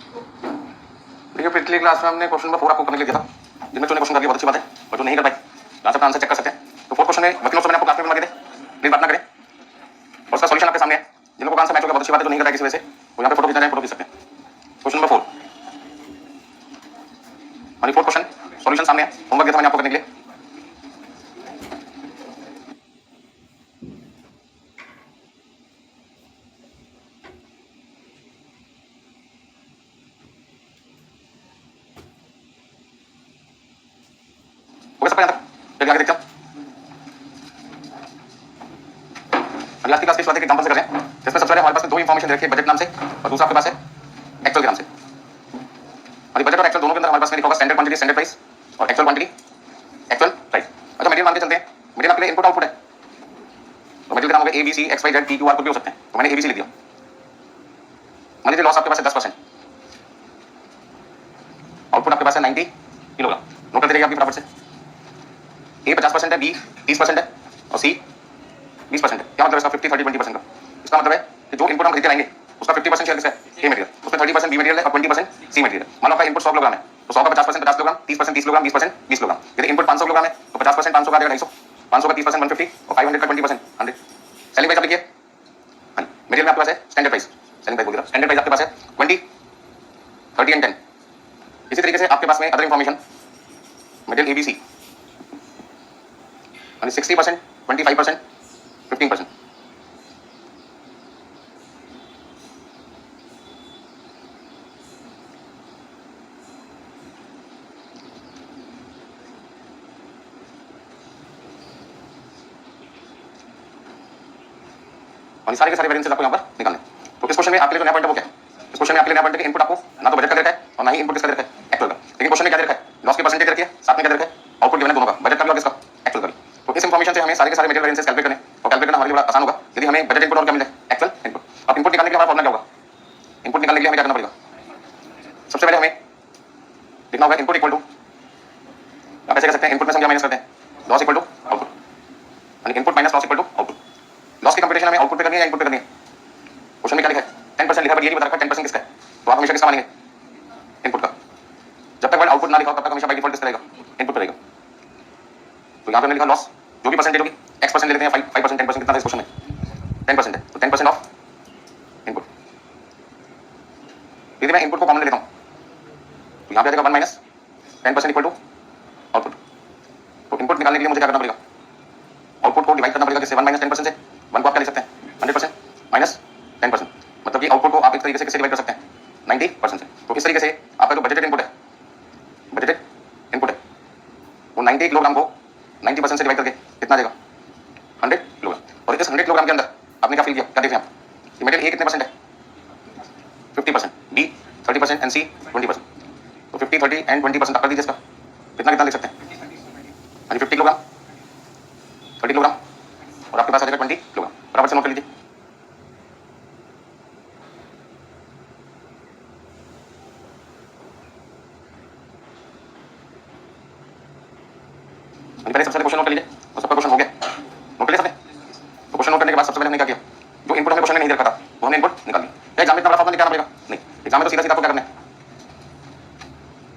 देखिए पिछली क्लास में हमने क्वेश्चन नंबर 4 आपको करने के लिए दिया था, जिनमें जो ने क्वेश्चन कर दिया बहुत अच्छी बात है, और जो नहीं कर पाए यहाँ से अपना आंसर चेक कर सकते हैं। तो 4 क्वेश्चन है वकीलों से मैंने आपको क्लास में लगा थे, प्लीज बात ना करें, और उसका सॉल्यूशन आपके सामने है। जिन लोगों का आंसर मैच हो गया बहुत अच्छी बात है, जो नहीं कर पाए किसी वजह से वो यहाँ पे फोटो खींचना है, फोटो खींच सकते हैं। क्वेश्चन नंबर 4 हमारी 4 क्वेश्चन सॉल्यूशन सामने है, होमवर्क दिया था मैंने आपको करने के लिए। हो गया सबका यहाँ तक? चलिए आगे देखते हैं। अभी आज की क्लास की शुरुआत एक एग्जांपल से करें, जिसमें सबसे पहले हमारे पास दो इंफॉर्मेशन रखी है, बजट नाम से, और दूसरा आपके पास है एक्चुअल के नाम से। और बजट और एक्चुअल दोनों के अंदर हमारे पास में लिखा होगा स्टैंडर्ड क्वांटिटी स्टैंडर्ड प्राइस और एक्चुअल क्वांटिटी एक्चुअल प्राइस। अच्छा मटेरियल मान के चलते हैं, मटेरियल आपके लिए इनपुट आउटपुट है, तो मटेरियल का नाम होगा A B C X Y Z P Q R कुछ भी हो सकते हैं, तो मैंने एबीसी लिख दिया। मान लीजिए लॉस आपके पास है 10%, आउटपुट आपके पास है 90 किलोग्राम। नोट करते रहिए आपकी फटाफट से। ए 50% है, बी 30% है और सी 20% है। क्या मतलब इसका 50 30 20% का? इसका मतलब है कि जो इनपुट हम खरीद के लाएंगे उसका 50% शेयर किसका है? ए मटेरियल, उसमें 30% बी मटेरियल है और 20% सी मटेरियल। मान लो आपका इनपुट 100 किलोग्राम है, तो 100 का 50% 50 किलोग्राम, 30% 30 किलोग्राम, 20% 20 किलोग्राम। यदि इनपुट 500 किलोग्राम है तो 50% 500 का आ जाएगा 250, 500 का 30% 150 और 500 का 20% 100। सेलिंग प्राइस आप लिखिए। हाँ मटेरियल में आपके पास है स्टैंडर्ड प्राइस, सेलिंग प्राइस बोल दिया, स्टैंडर्ड प्राइस आपके पास है 20 30 एंड 10। इसी तरीके से आपके पास में अदर इंफॉर्मेशन मटेरियल एबीसी 60%, 25%, 15%। और सारे के सारे वेरिएंसेस आपको यहाँ पर निकालने। तो इस क्वेश्चन में आपके लिए जो नया पॉइंट है वो क्या है? इस क्वेश्चन में आपके लिए नया पॉइंट है कि इनपुट आपको ना तो बजट का दे रखा है और ना ही इनपुट किसका दे रखा है? एक्चुअल का। लेकिन क्वेश्चन में क्या दे रखा है? लॉस की परसेंटेज रखी है, साथ में क्या दे रखा है? आउटपुट गिवन है दोनों का, बजट का भी और किसका? एक्चुअल का भी। तो इस इन्फॉर्मेशन से हमें सारे के सारे मटेरियल वेरिएंसेस कैलकुलेट करने, और कैलकुलेट करना हमारे लिए बड़ा आसान होगा यदि हमें बजट इनपुट और क्या मिले? Actual input. अब इनपुट निकालने के लिए हमारा फॉर्मूला क्या होगा? इनपुट निकालने के लिए हमें क्या करना पड़ेगा? सबसे पहले हमें लिखना होगा इनपुट इक्वल टू, आप ऐसे कह सकते हैं इनपुट में से हम क्या माइनस करते हैं? लॉस इक्वल टू आउटपुट, यानी input minus loss equal to output. Loss की कंप्यूटेशन हमें आउटपुट पे करनी है या इनपुट पे करनी है? क्वेश्चन में क्या लिखा है? 10% लिखा है, पर ये नहीं बता रखा 10% किसका है, तो आप हमेशा किसका मानेंगे? इनपुट का। जब तक वर्ड आउटपुट ना लिखा हो तब तक हमेशा बाय डिफॉल्ट किसका रहेगा? इनपुट पे रहेगा। तो यहाँ पे हमने लिखा लॉस, जो भी परसेंटेज होगी, एक्स परसेंट ले लेते हैं, 5%, 10% कितना था इस क्वेश्चन में? 10% है, तो 10% ऑफ इनपुट। यदि मैं इनपुट को कॉमन ले लेता हूँ तो यहाँ पे आ जाएगा 1 माइनस 10% इक्वल टू आउटपुट। तो इनपुट निकालने के लिए मुझे क्या करना पड़ेगा? आउटपुट को डिवाइड करना पड़ेगा किससे? 1 माइनस 10% से। 1 को आप क्या लिख सकते हैं? 100% माइनस 10%, मतलब कि आउटपुट को आप एक तरीके से किससे डिवाइड कर सकते हैं? 90% से। तो इस तरीके से आपका जो बजटेड इनपुट है, बजटेड इनपुट है, वो 90 किलोग्राम को 90% से डिवाइड करके कितना देगा? 100 किलोग्राम। और इस 100 किलोग्राम के अंदर आपने क्या फील किया, क्या देखें आप? मटेरियल ए कितने परसेंट है? 50%, बी 30% एंड सी 20%। तो 50 30 एंड 20% आप कर दीजिए इसका, कितना कितना लिख सकते हैं? हाँ जी 50 किलोग्राम, 30 किलोग्राम और आपके पास आ जाएगा 20 किलोग्राम। बराबर से नोट कर लीजिए। पहले सबसे पहले क्वेश्चन नोट कर लीजिए, तो सबका क्वेश्चन हो गया, नोट कर लिया सबने? तो क्वेश्चन नोट करने के बाद सबसे पहले हमने क्या किया? जो इनपुट हमने क्वेश्चन में नहीं दे रखा था वो हमने इनपुट निकाल लिया। क्या एग्जाम में इतना बड़ा फॉर्मूला निकालना पड़ेगा? नहीं, एग्जाम में तो सीधा सीधा आपको क्या करना है?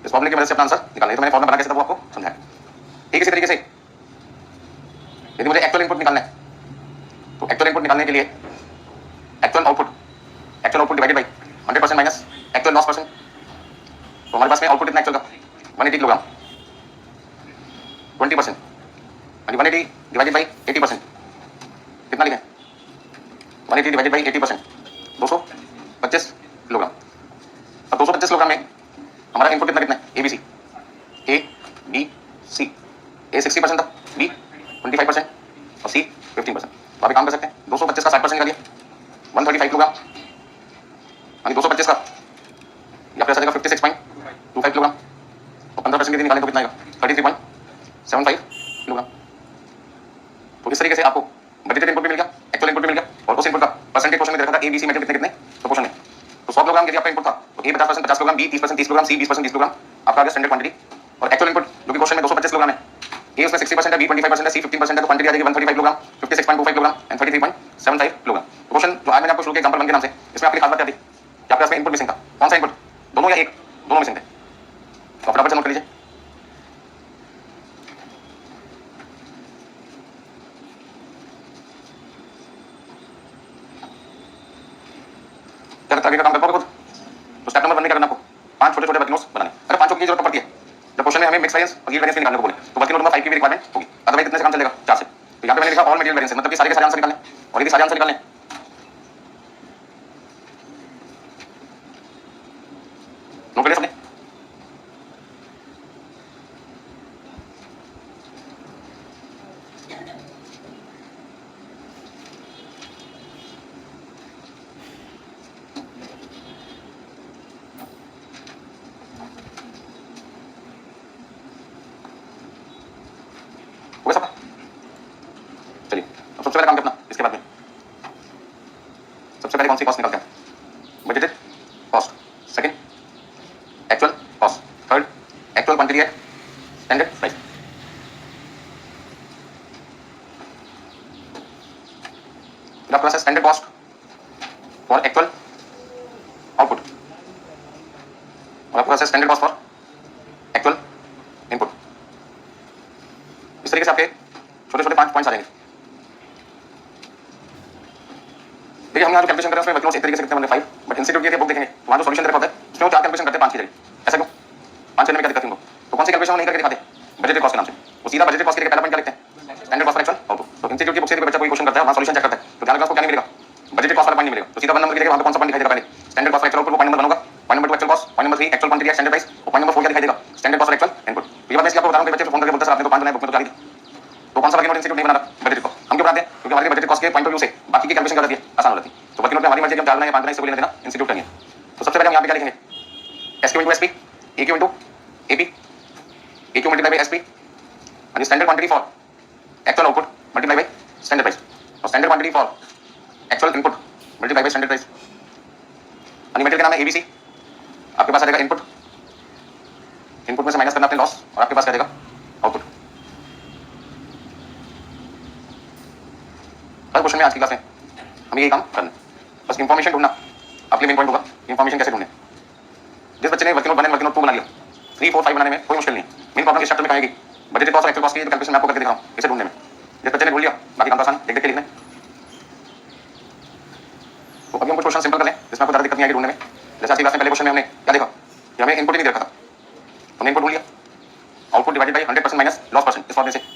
इस फॉर्मूले की मदद से अपना आंसर निकालना है। तो मैंने फॉर्मूला बना के सीधा वो आपको समझाया। ठीक इसी तरीके से यदि मुझे एक्चुअल इनपुट निकालना है तो एक्चुअल इनपुट निकालने के लिए actual output divided by 100% minus actual loss percent. तो हमारे पास में आउटपुट कितना एक्चुअल का? 180 किलोग्राम, 20% 180 डिवाइडेड बाई 80%, कितना लिखें? 180 डिवाइडेड बाई 80%, 225 किलोग्राम। अब 225 किलोग्राम में हमारा इनपुट कितना कितना है? ए बी सी, ए बी सी। ए 60% था, बी 25% और सी 15%। तो आप एक काम कर सकते हैं, 225 का 60% कर लिया 135 किलोग्राम, यानी 225 का या फिर ऐसा देगा 56.25 किलोग्राम, और 15% यदि निकालें तो कितना आएगा? 33.75 किलोग्राम। तो इस तरीके से आपको बजटेड इनपुट भी मिल गया, एक्चुअल इनपुट भी मिल गया, और उस इनपुट का परसेंटेज क्वेश्चन में दे रखा था ए बी सी मटेरियल कितने कितने प्रोपोर्शन में। तो 100 किलोग्राम यदि आपका इनपुट था तो ए 50% 50 किलोग्राम, बी 30% 30 किलोग्राम, सी 20% 20 किलोग्राम आपका आ गया स्टैंडर्ड क्वांटिटी। और एक्चुअल इनपुट जो कि क्वेश्चन में 225 किलोग्राम है, ए उसमें 60% है, बी 25% है, सी 15% है, तो क्वांटिटी आ जाएगी 135 kilogram, 56.25 kilogram and 33.75 kilogram. Question जो आज मैंने आपको शुरू किया एग्जांपल 1 के नाम से, इसमें आपकी खास बात क्या थी कि आपके पास में इनपुट मिसिंग था। कौन सा इनपुट? दोनों या एक, दोनों मिसिंग थे, तो फटाफट से नोट कर लीजिए। क्या लगता है आगे का काम कर पाओगे खुद? तो स्टेप नंबर 1 में क्या करना आपको? 5 छोटे छोटे वर्किंग नोट्स बनाने। अरे 5 की जरूरत पड़ती है जब क्वेश्चन में हमें मिक्स वेरिएंस और यील्ड वेरिएंस निकालने को बोले, तो वर्किंग नोट नंबर 5 की भी रिक्वायरमेंट होगी। अदरवाइज कितने से काम चलेगा? 4 से। तो यहाँ पे मैंने लिखा ऑल मटेरियल वेरिएंस, मतलब कि सारे के सारे आंसर निकालने, और यदि सारे आंसर निकालने नोट कर लिया सबने? हो गया सब? चलिए अब सबसे पहले काम करना, इसके बाद में सबसे पहले कौन सी कॉस्ट निकालते हैं? Budgeted cost, second actual cost, third actual quantity at standard price. फिर आपके पास है standard cost for actual output, और आपके पास है standard cost for actual input. इस तरीके से आपके छोटे छोटे 5 पॉइंट्स आ जाएंगे। देखिए हम यहाँ जो कैलकुलेशन कर रहे हैं उसमें वर्किंग नोट्स एक तरीके से करते हैं 5, बट इंस्टीट्यूट की बुक देखेंगे तो वहाँ जो सॉल्यूशन दे रखा होता है उसमें वो 4 कैलकुलेशन करते हैं 5 की जगह। ऐसा क्यों? 5 करने में क्या दिक्कत है उनको? तो कौन सी कैलकुलेशन नहीं करके दिखाते? बजटेड कॉस्ट के नाम से। वो सीधा बजटेड कॉस्ट के पहला पॉइंट क्या लिखते हैं? Standard cost for actual output. तो इंस्टीट्यूट की बुक से कोई बच्चा कोई क्वेश्चन करता है, वहाँ सॉल्यूशन चेक करता है, तो ध्यान रखना उसको क्या नहीं मिलेगा? बजटेड कॉस्ट वाला पॉइंट नहीं मिलेगा। तो सीधा 1 नंबर की जगह वहाँ पे कौन सा पॉइंट दिखाई देगा? पहले standard cost for actual output, point number 1 होगा। Point number 2 actual cost, point number 3 actual quantity at standard price, और पॉइंट नंबर 4 क्या दिखाई देगा? Standard cost for actual input. तो ये बात मैं इसलिए आपको बता रहा हूँ कि बच्चे फोन करके बोलते हैं सर आपने तो 5 बनाए बुक में तो 4 ही थी। तो कौन सा वर्किंग नोट इंस्टीट्यूट नहीं बना रहा बजटेड कॉस्ट? हम क्यों बनाते हैं? क्योंकि हमारे बजटेड कॉस्ट के पॉइंट ऑफ व्यू से बाकी की कैलकुलेशन कर देती है, आसान हो जाती है। तो वर्किंग नोट में हमारी मर्जी हम 4 बनाए या 5 बनाए इससे कोई लेना देना इंस्टीट्यूट करेंगे। तो सबसे पहले हम यहाँ पे क्या लिखेंगे? SQ into SP, AQ into AP, AQ multiply by SP, and standard quantity for actual output multiplied by standard price, और standard quantity for actual input multiplied by standard price। Material का नाम है एबीसी। आपके पास आ जाएगा input, input में से माइनस करना अपने लॉस, और आपके पास क्या जाएगा? आउटपुट। हर क्वेश्चन में आज की क्लास में हमें यही काम करना है, बस इंफॉर्मेशन ढूंढना आपके मेन पॉइंट होगा। इंफॉर्मेशन कैसे ढूंढने? जिस बच्चे ने वर्किंग नोट बनाने, वर्किंग नोट 2 बना लिया, 3, 4, 5 बनाने में कोई मुश्किल नहीं है। मेन प्रॉब्लम इस चैप्टर में आएगी बजटेड कॉस्ट और एक्चुअल कॉस्ट की कैलकुलेशन मैं आपको करके दिखा रहा हूँ, इसे ढूंढने में। जिस बच्चे ने ढूंढ लिया बाकी काम तो आसान, देख देख के लिखना है। तो अभी हम कुछ क्वेश्चन सिंपल कर लें जिसमें आपको ज़्यादा दिक्कत नहीं आएगी ढूंढने में। जैसे आज की क्लास में पहले क्वेश्चन में हमने क्या देखा कि हमें इनपुट ही नहीं दे रखा था, हमने इनपुट ढूंढ लिया, output divided by 100% minus loss percent, इस फॉर्मूले से।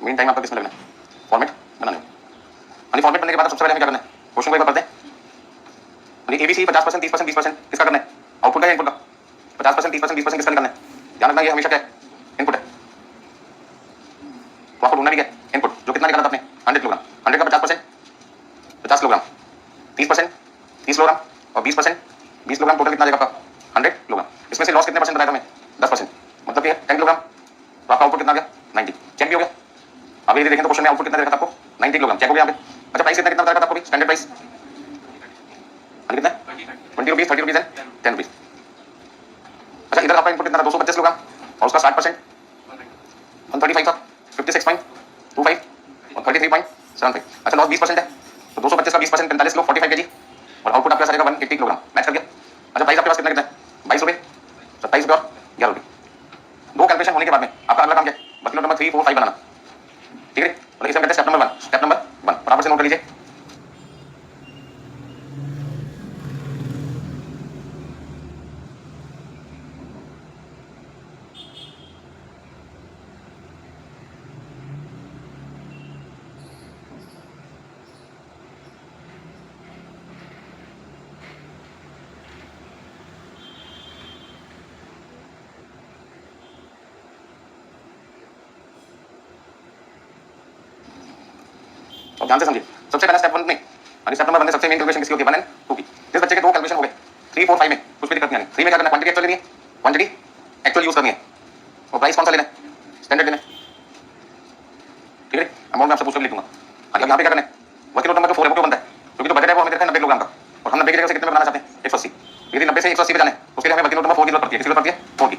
मेन टाइम आपका किसमें लगना है? फॉर्मेट बनाने में। फॉर्मेट बनने के बाद सबसे पहले हमें क्या करना है? क्वेश्चन को एक बार पढ़ते हैं। एबीसी 50%, 30%, 20% किसका करना है? आउटपुट का या इनपुट का? 50%, 30%, 20% किसका निकालना है? ध्यान रखना ये हमेशा क्या है? इनपुट है। तो आपको ढूंढना भी क्या है? इनपुट। जो कितना निकाला था आपने? 100 किलोग्राम। 100 का 50%, 50 किलोग्राम, 30%, 30 किलोग्राम, और 20%, 20 किलोग्राम, टोटल कितना आ जाएगा आपका? 100 किलोग्राम। इसमें से लॉस कितने परसेंट बताया था हमें? 10%, मतलब कि 10 किलोग्राम। तो आपका आउटपुट कितना आ गया? 90। चेक भी हो गया। अब यदि देखें तो क्वेश्चन में आउटपुट कितना दे रखा था आपको? 90 किलोग्राम। चेक हो गया यहाँ पे। अच्छा प्राइस कितना बताया था आपको? स्टैंडर्ड प्राइस कितना? 20 रुपीज, 30 रुपीज एंड 10 रुपीज। अच्छा इधर आपका इनपुट कितना था? 225 किलोग्राम, और उसका 60% 135 था, 56.25 और 33.75। अच्छा लॉस 20% है, तो 225 का 20% 45 किलो, 45 केजी, और आउटपुट आपका आएगा 180 किलोग्राम। मैच कर गया। अच्छा प्राइस आपके पास कितना है? 22 रुपये, 27 रुपये और 11 रुपये। दो कैलकुलेशन होने के बाद में आपका अगला काम क्या है? वर्किंग नोट नंबर 3, 4, 5 बनाना। ठीक है, और इसे हम कहते हैं स्टेप नंबर 1। स्टेप नंबर 1 फटाफट से नोट कर लीजिए। और ध्यान से समझिए, सबसे पहला स्टेप 1 में, स्टेप नंबर 1 में सबसे मेन कैलकुलेशन किसकी होती है? 1 एंड 2 की। जिस बच्चे के दो कैलकुलेशन हो गए, 3, 4, 5 में कुछ भी दिक्कत नहीं आनी। 3 में क्या करना? क्वांटिटी एक्चुअल लेनी है, क्वांटिटी एक्चुअल यूज करनी है, और प्राइस कौन सा लेना है? स्टैंडर्ड लेना है। ठीक है, अमाउंट मैं आपसे पूछ कर लिख दूंगा। अब यहाँ पे क्या करना है? वर्किंग नोट नंबर जो 4 है वो क्यों बनता है? क्योंकि जो बजट है वो हमें देखा है 90 किलोग्राम का, और हम 90 की जगह से कितने में बनाना चाहते हैं? 180। यदि 90 से 180 पे जाना है उसके लिए हमें वर्किंग नोट नंबर 4 की जरूरत पड़ती है। किसकी जरूरत पड़ती है? 4 की।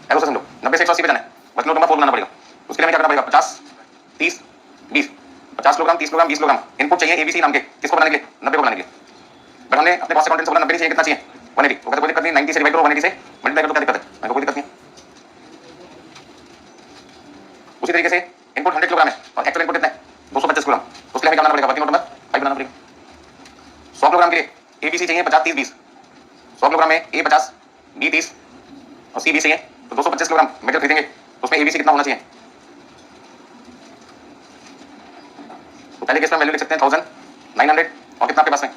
ऐसा समझो 90 से 180 पे जाना है वर्किंग नोट नंबर 4 बनाना पड़ेगा। उसके लिए हमें क्या करना पड़ेगा? 50 30 20 50 किलोग्राम 30 किलोग्राम 20 किलोग्राम इनपुट चाहिए एबीसी नाम के। किसको बनाने के लिए? 90 को बनाने के लिए। बट हमने अपने कॉस्ट अकाउंटेंट से बोला 90 नहीं चाहिए, कितना चाहिए? 180। तो कहते कोई दिक्कत नहीं, 90 से डिवाइड करो 180 से मल्टीप्लाई करो, क्या दिक्कत है? मैंने कोई दिक्कत नहीं। उसी तरीके से इनपुट 100 किलोग्राम है और एक्चुअल इनपुट कितना है? 225 किलोग्राम। उसके लिए हमें क्या बनाना पड़ेगा? वर्किंग नोट नंबर 5 बनाना पड़ेगा। 100 किलोग्राम के लिए एबीसी चाहिए 50 30 20। 100 किलोग्राम में ए 50 बी 30 और सी 20 चाहिए। तो 225 किलोग्राम मेटेरियल खरीदेंगे तो उसमें एबीसी कितना होना चाहिए? तो पहले केस में वैल्यू लिख सकते हैं 1900 और कितना आपके पास में?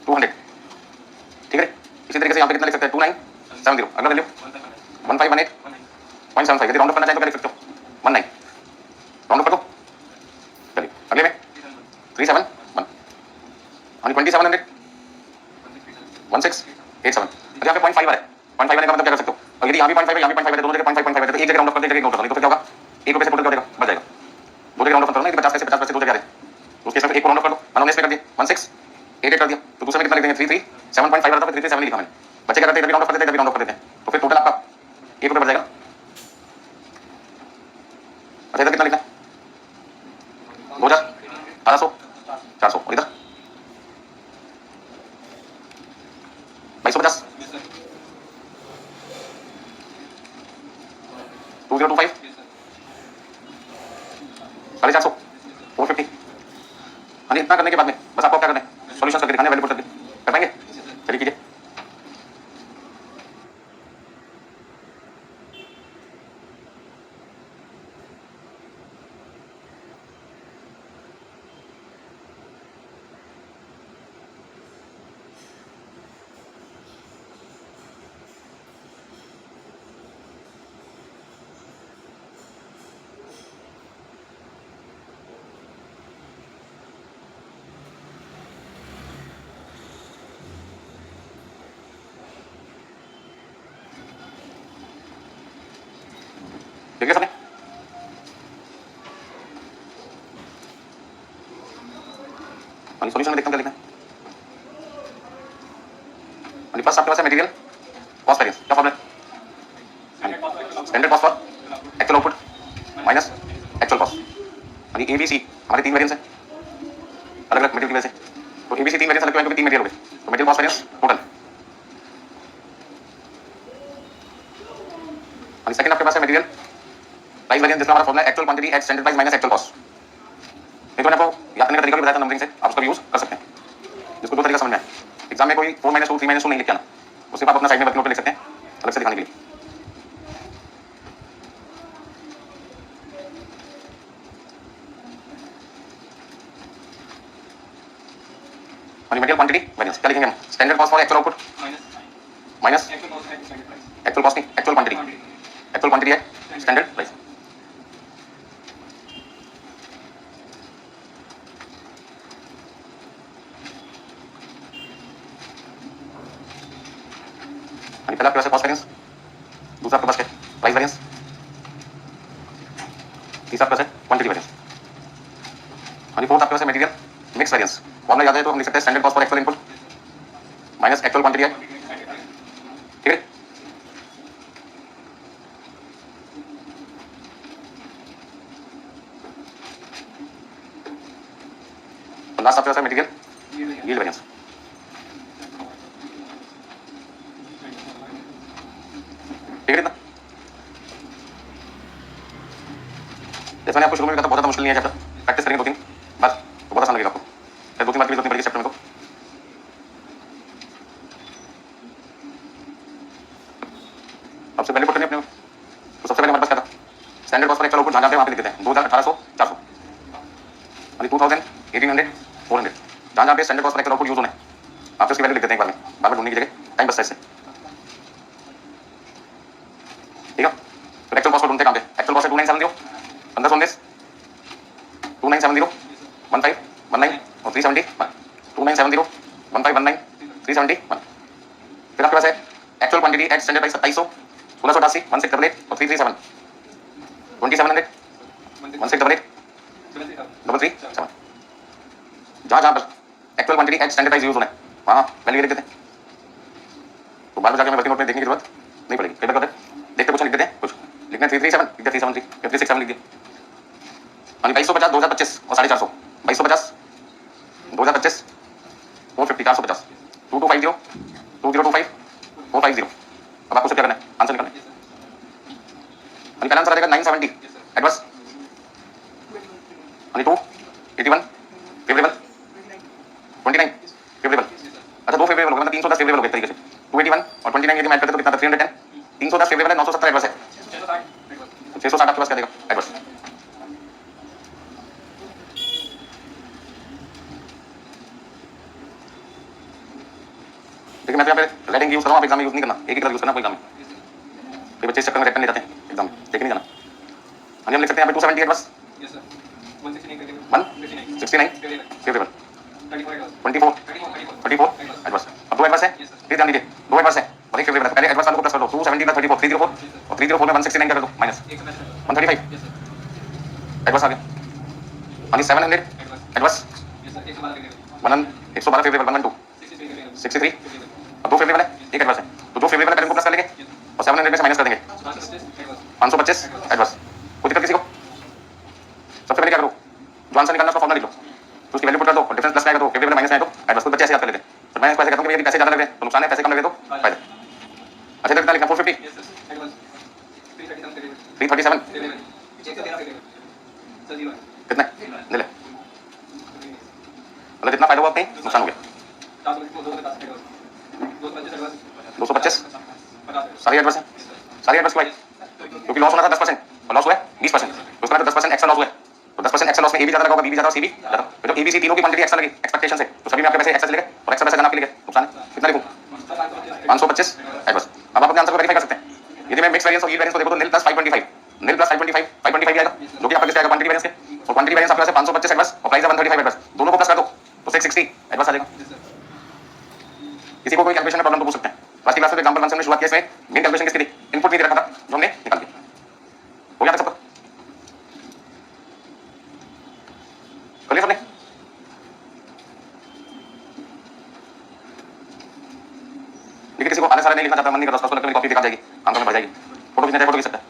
200। ठीक है। इसी तरीके से यहाँ पे कितना लिख सकते हैं? 2970। अगला वैल्यू 1518.75। यदि राउंड अप करना चाहें तो क्या लिख सकते हो? 19 राउंड अप कर दो। चलिए अगले में 371 और 2700 1687। अगर यहाँ पे 0.5 है, 0.5 आने का मतलब क्या कर सकते हो? और यदि यहाँ भी 0.5 है, यहाँ भी 0.5 है, दोनों जगह 0.5 है, तो एक जगह राउंड अप कर दे, एक जगह इग्नोर कर दो। तो क्या होगा? 1 रुपये से टोटल क्या हो जाएगा? बच जाएगा। दो जगह राउंड अप करो ना, 50 पैसे 50 पैसे दो जगह आ रहे हैं। उस केस में एक को राउंड अप कर दो। मैंने 19 पे कर दिया 1688 कर दिया। तो दूसरे में कितना लिख देंगे? 337.5 आ रहा था, 337 लिखा मैंने। बच्चे क्या करते हैं? कभी राउंड अप कर देते हैं, कभी राउंड अप कर देते हैं। तो फिर टोटल आपका 1 रुपये बढ़ जाएगा। अच्छा इधर कितना लिखना है? 2000 1800 400 और इधर 2250 2025 450 450। हाँ इतना करने के बाद में बस आपको क्या करना है? सॉल्यूशन करके दिखाना है, वैल्यू पुट करके कर पाएंगे? चलिए कीजिए। ठीक है सबने? सॉल्यूशन में देखते हैं क्या लिखना है। फर्स्ट आपके पास है मटेरियल कॉस्ट वेरिएंस। क्या formula? Standard cost for actual output minus actual cost. यानी ए बी सी हमारे 3 वेरिएंस हैं अलग अलग मटेरियल की वजह से। तो ए बी सी 3 वेरिएंस अलग क्योंकि 3 मटेरियल हो गए। तो मटेरियल कॉस्ट वेरिएंस टोटल। और सेकंड आपके पास है मटेरियल प्राइस वेरिएंस, जिसका हमारा formula actual quantity at standard price minus actual cost. ये तो मैंने आपको याद करने का तरीका भी बताया था नंबरिंग से, आप उसका यूज कर सकते हैं। जिसको दो तरीका समझ में आए। एग्जाम में कोई 4 - 2 3 - 2 नहीं लिख के आना, उसके बाद अपना साइड में वर्किंग नोट पे लिख सकते हैं अलग से दिखाने के लिए। और मटेरियल क्वांटिटी वेरिएंस क्या लिखेंगे हम? Standard cost for actual output minus actual cost नहीं, एक्चुअल क्वांटिटी। एक्चुअल क्वांटिटी है स्टैंडर्ड प्राइस। पहला आपके पास है कॉस्ट वेरिएंस, दूसरा आपके पास है प्राइस वेरिएंस, तीसरा आपके पास है क्वांटिटी वेरिएंस और फोर्थ आपके पास है मटेरियल मिक्स वेरिएंस। फॉर्मूला याद है तो हम लिख सकते हैं standard cost for actual input minus actual quantity है। ठीक है। लास्ट आपके पास है मटेरियल यील्ड वेरिएंस। ठीक है ना? जैसे मैंने आपको शुरू में कहा था बहुत ज़्यादा मुश्किल नहीं है चैप्टर, प्रैक्टिस करेंगे 2-3 बार तो बहुत आसान लगेगा आपको। फिर 2-3 बार की 2-3 पढ़ेंगे चैप्टर में। को सबसे पहले पुट करनी अपने, तो सबसे पहले हमारे पास क्या था? Standard cost for actual output जहाँ पे वहाँ पे लिख देते हैं 2000 1800 400 यानी 2000 1800 400 जहाँ पे standard cost for actual output use होने आप उसकी वैल्यू लिख देते हैं एक बार में, बार ढूंढने की जगह टाइम बचता है इससे। ठीक है। तो एक्चुअल कॉस्ट को ढूंढते हैं कहाँ पे? एक्चुअल कॉस्ट है 2970 1519 2970 15 19 और 370 2970 15 19 370 फिर आपके पास है actual quantity at standard price 2700 1688 1688 और 337 2700 1688 337 जहाँ जहाँ पर actual quantity at standard price use होना है वहाँ वैल्यू लिख देते हैं। बार बार जाके हमें वर्किंग नोट में देखने की जरूरत नहीं पड़ेगी। कई बार करते देखते कुछ लिख देते हैं, कुछ लिखने 337 लिख दिया, 373 या 367 लिख दिया। हाँ जी, 2250 2025 और 450 2250 2025 450 450 2250 2025 450। अब आपको क्या करना है, आंसर निकालना है। हाँ जी, पहला आंसर आ जाएगा 970 एडवर्स। हाँ जी, 281 फेवरेबल, 29 फेवरेबल। अच्छा, दो फेवरेबल हो गए, मतलब 310 फेवरेबल हो गए तरीके से। 281 और 29 यदि मैं ऐड करते तो कितना था, 310। 310 फेवरेबल है, 970 एडवर्स है। 660 आपके पास क्या देगा एडवर्स। देखिए मैं तो यहाँ पे रेड इंक यूज कर रहा हूँ, आप एग्जाम में यूज नहीं करना, एक ही कलर यूज करना कोई काम में। ये बच्चे इस चक्कर में रेड पेन ले जाते हैं एग्जाम में, लेके नहीं जाना। हाँ जी, हम लिख सकते हैं यहाँ पे 278 बस, 169 फेवरेबल, 24 34 एडवर्स। अब दो एडवर्स है, प्लीज ध्यान दीजिए, दो एडवर्स है और एक फेवरेबल है। पहले एडवर्स वालों को प्लस कर दो, 270 प्लस 34 304 और 304 में 169 कर दो माइनस 135 एडवर्स आ गया। हाँ जी, 700 एडवर्स, 112 फेवरेबल, 112 63। अब दो फेवरेबल है, एक एडवर्स है, तो दो फेवरेबल है, पहले को प्लस कर लेंगे और 700 में से माइनस कर देंगे, 525 एडवर्स। कोई दिक्कत किसी को? सबसे पहले क्या करो, जो आंसर निकालना उसका फॉर्मूला लिख लो, तो उसकी वैल्यू पुट कर दो और डिफरेंस प्लस में आएगा तो फेवरेबल माइनस में आएगा तो एडवर्स। बच्चे ऐसे याद कर लेते हैं, तो मैं इसको ऐसे कहता हूं कि यदि पैसे ज्यादा लग रहे हैं तो नुकसान है, पैसे कम लग रहे तो फायदा। अच्छा, कितना लिखा, 450 337 कितना ले ले, मतलब जितना फायदा हुआ उतना नुकसान हो गया। 225 सारी एडवर्स है, सारी एडवर्स क्यों आई, क्योंकि लॉस होना था 10% और लॉस हुआ है 20%, तो उसका 10% एक्स्ट्रा लॉस हुआ है, तो 10% एक्स्ट्रा लॉस में ए भी ज्यादा लगा होगा, बी भी ज्यादा और सी भी ज्यादा। तो जब ए बी सी तीनों की क्वांटिटी एक्स्ट्रा लगी एक्सपेक्टेशन से, तो सभी में आपके पैसे एक्स्ट्रा चले गए और एक्स्ट्रा पैसा जाना आपके लिए नुकसान है। कितना लिखूं, 525 एडवर्स। अब आप अपने आंसर को वेरीफाई कर सकते हैं, यदि मैं मिक्स वेरिएंस और यील्ड वेरिएंस को देखो तो निल प्लस 525 निल प्लस 525 525 आएगा, जो कि आपका किसका आएगा, क्वांटिटी वेरिएंस के, और क्वांटिटी वेरिएंस आपके पास है 525 एडवर्स और प्राइस है 135 एडवर्स, दोनों को प्लस कर दो तो 660 एडवर्स आ जाएगा। किसी को कोई कैलकुलेशन में प्रॉब्लम तो पूछ सकते हैं। लास्ट क्लास में एग्जांपल 1 से हमने शुरुआत की, इसमें मेन कैलकुलेशन किसकी थी, इनपुट भी दे रखा था जो हमने निकाल दिया। हो गया सबका, कर लिया सबने। लेकिन किसी को आने सारा नहीं लिखना चाहता, मन नहीं करता, उसको लगता है कॉपी दिखा जाएगी, आंखों में भर जाएगी, फोटो खींचना चाहे फोटो खींच सकता है।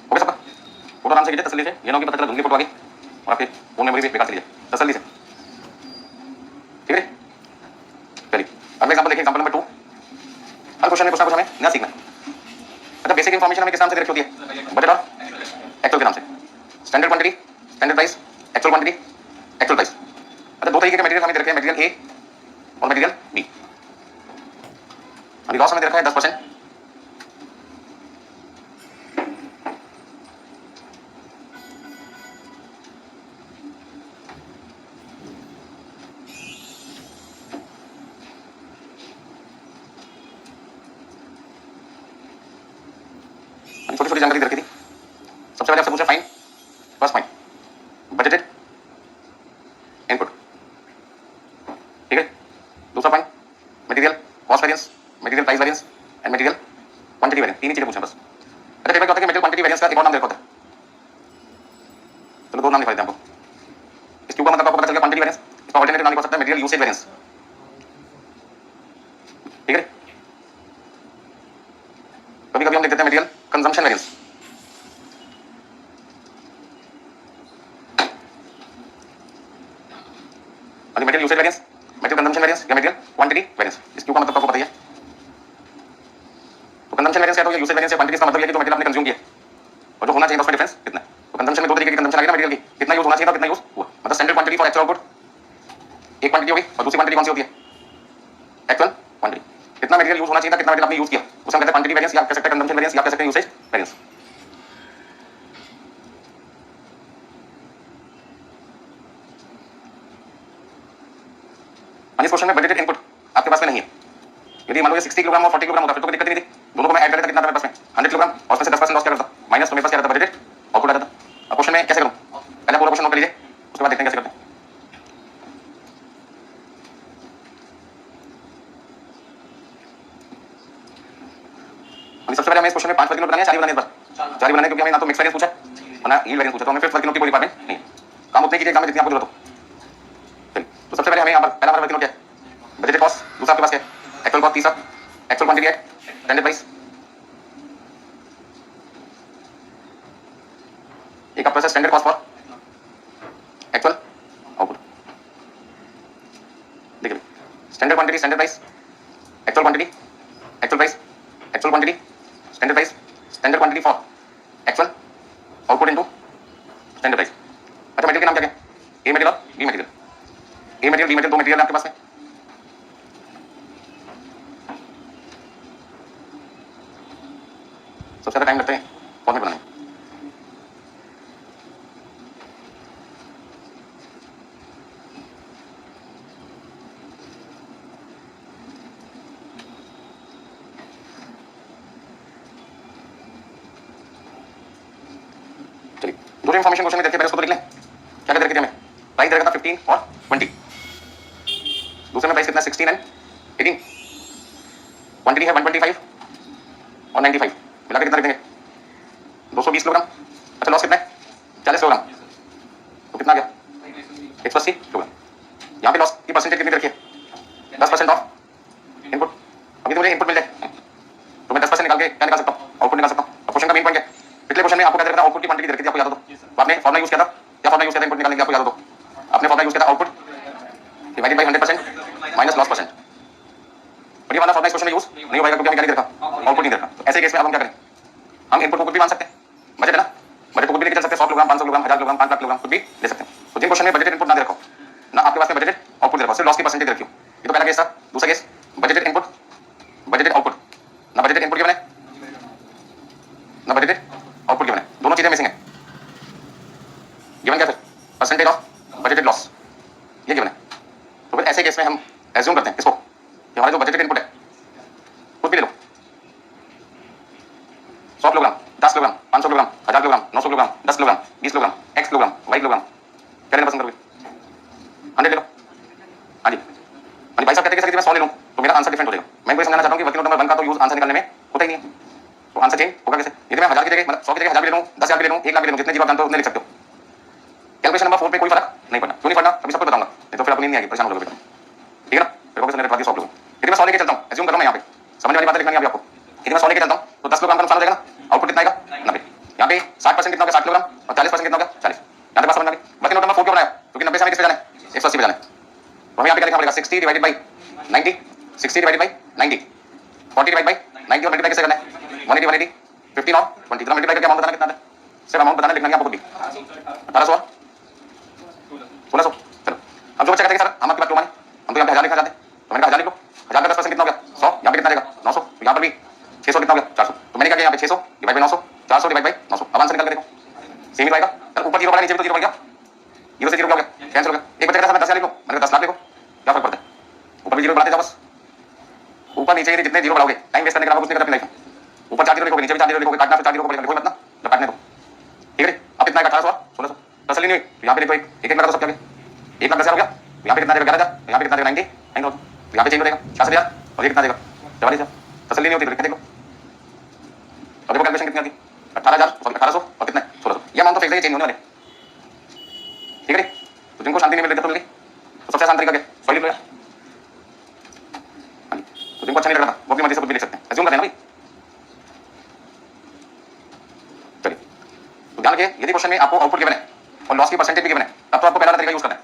हो गया सबका, फोटो आराम से कीजिए तसल्ली से, ये ना हो कि पता चला धुंधली फोटो आ गई और आपके फोन मेमोरी भी बेकार चली जाए, तसल्ली से, ठीक है। चलिए अगला एग्जांपल देखिए, एग्जांपल नंबर 2। हर क्वेश्चन में कुछ ना कुछ हमें नया सीखना है। अच्छा, बेसिक इन्फॉर्मेशन हमें किस नाम से दे रखी होती है, बजट और एक्चुअल के नाम से, standard quantity, standard price, actual quantity, actual price. अच्छा, दो तरीके के मटेरियल हमें दे रखे हैं, मटेरियल ए और मटेरियल बी। अभी लॉस हमें दे रखा है 10%, छोटी छोटी जानकारी दे रखी थी। सबसे पहले आपसे पूछा fine first point budgeted input, ठीक है। दूसरा point material cost variance, material price variance and material quantity variance, तीन ही चीजें पूछे बस। अच्छा, टेबल क्या होता है कि मटेरियल क्वांटिटी वेरिएंस का एक और नाम दे रखा होता है, चलो दो नाम लिखा देते हैं आपको। इस क्यू का मतलब आपको पता चल गया क्वांटिटी वेरिएंस, इसका ऑल्टरनेटिव नाम लिख सकते हैं मटेरियल यूसेज वेरिएंस, ठीक है। कभी कभी हम लिख देते हैं material consumption variance, material usage variance, material consumption variance या मटेरियल क्वांटिटी वेरिएंस। इस क्यू का मतलब आपको पता ही है। तो कंजम्पशन वेरिएंस क्या है, यूसेज वेरिएंस या क्वांटिटी का मतलब ये है कि जो मटेरियल आपने कंज्यूम किया और जो होना चाहिए उसमें डिफरेंस कितना है। तो कंजम्पशन में दो तरीके की कंजम्पशन आ गई ना मटेरियल की, कितना यूज होना चाहिए था कितना यूज हुआ, मतलब standard quantity for actual output एक क्वांटिटी होगी और दूसरी क्वांटिटी कौन सी होती है, एक्चुअल क्वांटिटी। कितना मटेरियल यूज होना चाहिए था, कितना मटेरियल आपने यूज किया, उसे हम कहते हैं क्वांटिटी वेरिएंस या कह सकते हैं कंजम्पशन वेरिएंस या कह सकते हैं यूसेज वेरिएंस। इस क्वेश्चन में बजटेड इनपुट आपके पास में नहीं है। यदि मान लो ये 60 किलोग्राम और 40 किलोग्राम होता फिर तो कोई दिक्कत नहीं थी, दोनों को मैं ऐड कर देता, कितना था मेरे पास में 100 किलोग्राम और उसमें से 10% लॉस क्या करता माइनस, तो मेरे पास क्या रहता बजटेड आउटपुट आ जाता। अब क्वेश्चन में कैसे करूं, पहले पूरा क्वेश्चन नोट कर लीजिए, उसके बाद देखते हैं कैसे करते हैं। सबसे पहले हमें इस क्वेश्चन में 5 वर्किंग नोट बनाने हैं, 4 ही बनाने हैं, बस 4 ही बनाने, क्योंकि हमें ना तो मिक्स वेरिएंस पूछा है और ना यील्ड वेरिएंस पूछा, तो हमें फिफ्थ वर्किंग नोट की कोई रिक्वायरमेंट नहीं। काम उतने कीजिए एग्जाम में जितनी आपको जरूरत हो। तो सबसे पहले हमें यहाँ पर पहला हमारा क्या है, बजटेड कॉस्ट, दूसरा आपके पास क्या है, एक्चुअल कॉस्ट, तीसरा एक्चुअल क्वांटिटी है, स्टैंडर्ड प्राइस, एक आपका standard cost for actual output. देखिए standard quantity, standard price, actual quantity, actual price, actual quantity, standard price, standard quantity for actual output into standard price. अच्छा material के नाम क्या है, ए मटेरियल और B material. A material, B material, दो material आपके पास में। सबसे ज्यादा टाइम लगता है कौन में बनाने में। चलिए दो इन्फॉर्मेशन क्वेश्चन में देखिए, पहले उसको तो लिख लें। क्या क्या रखी थी हमें, प्राइस दे रखा था 15 और 20, दूसरे में प्राइस कितना 16 एंड 18, क्वांटिटी है 125 और 95, मिला के कितना लिख देंगे 220 किलोग्राम। अच्छा लॉस कितना है 40 किलोग्राम, तो कितना आ गया 180 किलोग्राम। यहाँ पे लॉस की परसेंटेज कितनी रखी है 10% ऑफ इनपुट। अभी तो मुझे इनपुट मिल जाए तो मैं 10% निकाल के क्या निकाल सकता हूँ, आउटपुट निकाल सकता हूँ। और क्वेश्चन का मेन पॉइंट है, पिछले क्वेश्चन में आपको क्या था, आउटपुट की क्वांटिटी रखी थी, आपको याद हो तो आपने फॉर्मुला यूज किया था, क्या फॉर्मुला यूज किया था इनपुट निकालने के, आपको याद हो तो आपने फॉर्मुला यूज किया था output divided by 100% minus loss percent. और ये वाला फॉर्मुला इस क्वेश्चन में यूज नहीं हो पाएगा क्योंकि हमें क्या नहीं रखा, आउटपुट नहीं रखा। तो ऐसे केस में अब हम क्या करें, हम इनपुट को कुछ भी मान सकते हैं, बजट है ना, बजट को कुछ भी लेके चल सकते हैं, 100 kilogram, 500 kilogram, 1000 kilogram, 5 lakh kilogram, कुछ भी ले सकते हैं। तो जिन क्वेश्चन में बजटेड इनपुट ना दे रखो ना आपके पास में बजटेड आउटपुट दे रखो, सिर्फ लॉस की परसेंटेज रखियो। ये तो पहला केस था। दूसरा case budgeted input, budgeted output, ना बजटेड इनपुट गिवन है ना बजटेड आउटपुट गिवन है, दोनों चीजें मिसिंग है। गिवन क्या फिर परसेंटेज ऑफ बजटेड लॉस, ये गिवन है। तो फिर ऐसे केस में हम एज्यूम करते हैं इसको कि हमारा जो बजटेड इनपुट है कुछ भी ले लो, 100 kilogram, 10 kilogram, 500 kilogram, 1000 kilogram, 900 kilogram, 10 kilogram, 20 kilogram, x kilogram, y kilogram, क्या लेना पसंद करोगे 100 ले लो। हाँ जी भाई साहब कहते हैं कि मैं 100 ले लूँ तो मेरा आंसर डिफरेंट हो जाएगा। मैं समझाना चाहता हूँ कि वर्किंग नोट नंबर 1 का तो यूज आंसर निकालने में होता ही नहीं है, तो आंसर चेंज होगा कैसे। यदि मैं 1000 की जगह मतलब 100 की जगह 1000 भी ले लूँ, 10,000 भी ले लूँ, 1 लाख भी ले लूँ, जितने जी आप जानते हो उतने लिख सकते हो। कैलकुलेशन नंबर 4 पे कोई फर्क नहीं पड़ना, क्यों नहीं पड़ना अभी सबको बताऊंगा, नहीं तो फिर आपको नींद नहीं आएगी, परेशान हो जाओगे। ठीक है ना, कैलकुलेशन नेट बाकी 100 लोग। यदि मैं 100 लेके चलता हूँ, एज्यूम कर रहा हूं मैं यहाँ पे, समझने वाली बात लिखनी है अभी आपको। यदि मैं 100 लेके चलता हूँ तो 10 किलोग्राम का नुकसान हो जाएगा ना, आउटपुट कितना आएगा 90। यहाँ पे 60% कितना होगा 60 किलोग्राम और 40% कितना होगा 40। यहाँ पे बात समझ में आ गई। वर्किंग नोट नंबर 4 क्यों बनाया, क्योंकि 90 से हमें किस पे जाना है 180 पे जाना है। तो हमें यहाँ पे क्या लिखना पड़ेगा 60 divided by 90, 60 divided by 90, 40 divide by 90 और मल्टीप्लाई कैसे करना है 180 180 15 और 20, इतना मल्टीप्लाई करके अमाउंट बताना कितना है, सिर्फ अमाउंट बताना लिखना है आपको भी 1800 और 1600। चलो अब जो बच्चा कहते हैं सर हम आपकी बात क्यों माने, हम तो यहाँ पे 1000 लिखना चाहते हैं, तो मैंने कहा 1000 लिख लो। 1000 का 10% कितना हो गया 100, यहाँ पे कितना जाएगा 900, तो यहाँ पर भी 600 कितना हो गया 400। तो मैंने कहा यहाँ पे 600 डिवाइड बाई 900, 400 डिवाइड बाई 900। अब आंसर निकाल के देखो सेम ही आएगा। चलो ऊपर 0 पड़ा नीचे भी तो 0 पड़ गया, 0 से 0 क्या हो गया कैंसिल हो गया। एक बच्चे का 10,000 लिखो, मैंने 10 लाख लिखो, क्या फर्क पड़ता है, ऊपर भी 0 बढ़ाते जाओ बस। ऊपर नीचे यदि जितने 0 बढ़ाओगे टाइम वेस्ट करने के अलावा कुछ नहीं करना अपनी लाइफ में। ऊपर 4 0 लिखोगे नीचे भी 4 0 लिखोगे, काटना फिर 4 0 को पड़ेगा, लिखोगे मत ना, जब काटने दो। ठीक है अब कितना आएगा 1800 और 1600, तसल्ली नहीं हुई तो यहाँ पे देखो एक एक लगा तो सब क्या 1,10,000 हो गया, यहाँ पे कितना देगा 11,000, यहाँ पे कितना देगा 90, यहाँ पे चेंज हो जाएगा 66,000 और ये कितना देगा 44,000। तसल्ली नहीं होती तो देख लो। और देखो कैलकुलेशन कितनी आती 18,000 1800 और कितना 1600, ये अमाउंट तो फिक्स है, चेंज होने वाले। ठीक है तो जिनको शांति नहीं मिल रही तो मिल गई, तो सबसे आसान तरीका क्या 100 लिख लो यार। तो जिनको अच्छा नहीं लग रहा वो अपनी मर्जी से कुछ भी लिख सकते हैं, एज्यूम करते हैं ना भाई। चलिए तो ध्यान रखिए यदि क्वेश्चन में आपको आउटपुट गिवन है और लॉस की परसेंटेज भी गिवन है तब तो आपको पहला तरीका यूज करना है।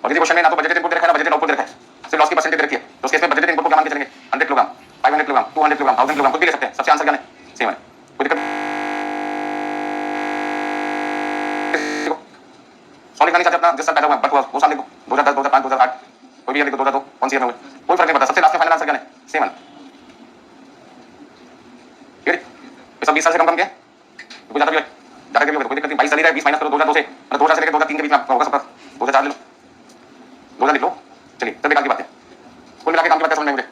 और यदि क्वेश्चन में ना तो बजटेड इनपुट दे रखा है ना बजटेड आउटपुट दे रखा है, सिर्फ लॉस की परसेंटेज दे रखी है, तो उस केस में बजटेड इनपुट को क्या मान के चलेंगे 100 किलोग्राम, 500 किलोग्राम, 200 किलोग्राम, 1000 किलोग्राम कुछ भी ले सकते हैं, सबसे आंसर क्या है सेम है, कोई दिक्कत 100 लिखना नहीं चाहते अपना जिस साल पैदा हुआ बट हुआ वो साल लिखो 2010 2005 2008 कोई भी लिखो 2002 कौन सी है कोई फर्क नहीं पड़ता, सबसे लास्ट में फाइनल आंसर क्या है सेम है। ठीक है सब 20 साल से कम किया कोई ज्यादा भी है ज्यादा भी होगा कोई दिक्कत नहीं, 22 साल ही रहा 20 माइनस करो 2002 से, मतलब 2000 से लेकर 2003 के बीच में आपका होगा सबका 2004 ले लो 2000 लिख लो। चलिए तब बेकार की बात है, कुल मिला के काम की बात समझ में मुझे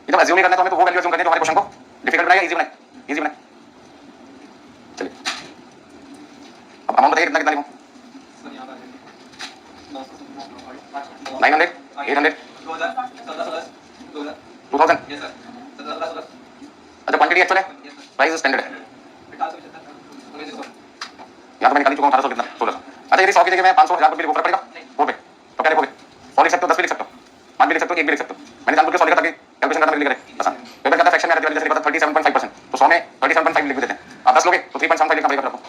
एकदम एज्यूम नहीं करना, तो हमें तो वो वैल्यू एज्यूम करनी है जो हमारे क्वेश्चन को डिफिकल्ट बनाएगा इजी बनाए इजी बनाए। चलिए अब अमाउंट बताइए कितना कितना लिखूं 900 800 2000। अच्छा क्वांटिटी एक्चुअल है प्राइस स्टैंडर्ड है, यहाँ तो मैं निकाल चुका हूँ 1800 कितना 1600। अच्छा यदि 100 की जगह मैं 500 1000 रुपये लिखूं फर्क पड़ेगा वो पे तो क्या लिखोगे 100 लिख सकते हो, 10 भी लिख सकते हो, 5 भी लिख सकते हो, 1 भी लिख सकते हो। मैंने जानबूझ के 100 लिखा ताकि कैलकुलेशन करना मेरे लिए करे आसान। पेपर का फ्रैक्शन में आती है जैसे पता 37.5%, तो 100 में 37.5 लिख देते हैं। आप 10 लोगे तो 3.75 लिखना पड़ेगा आपको।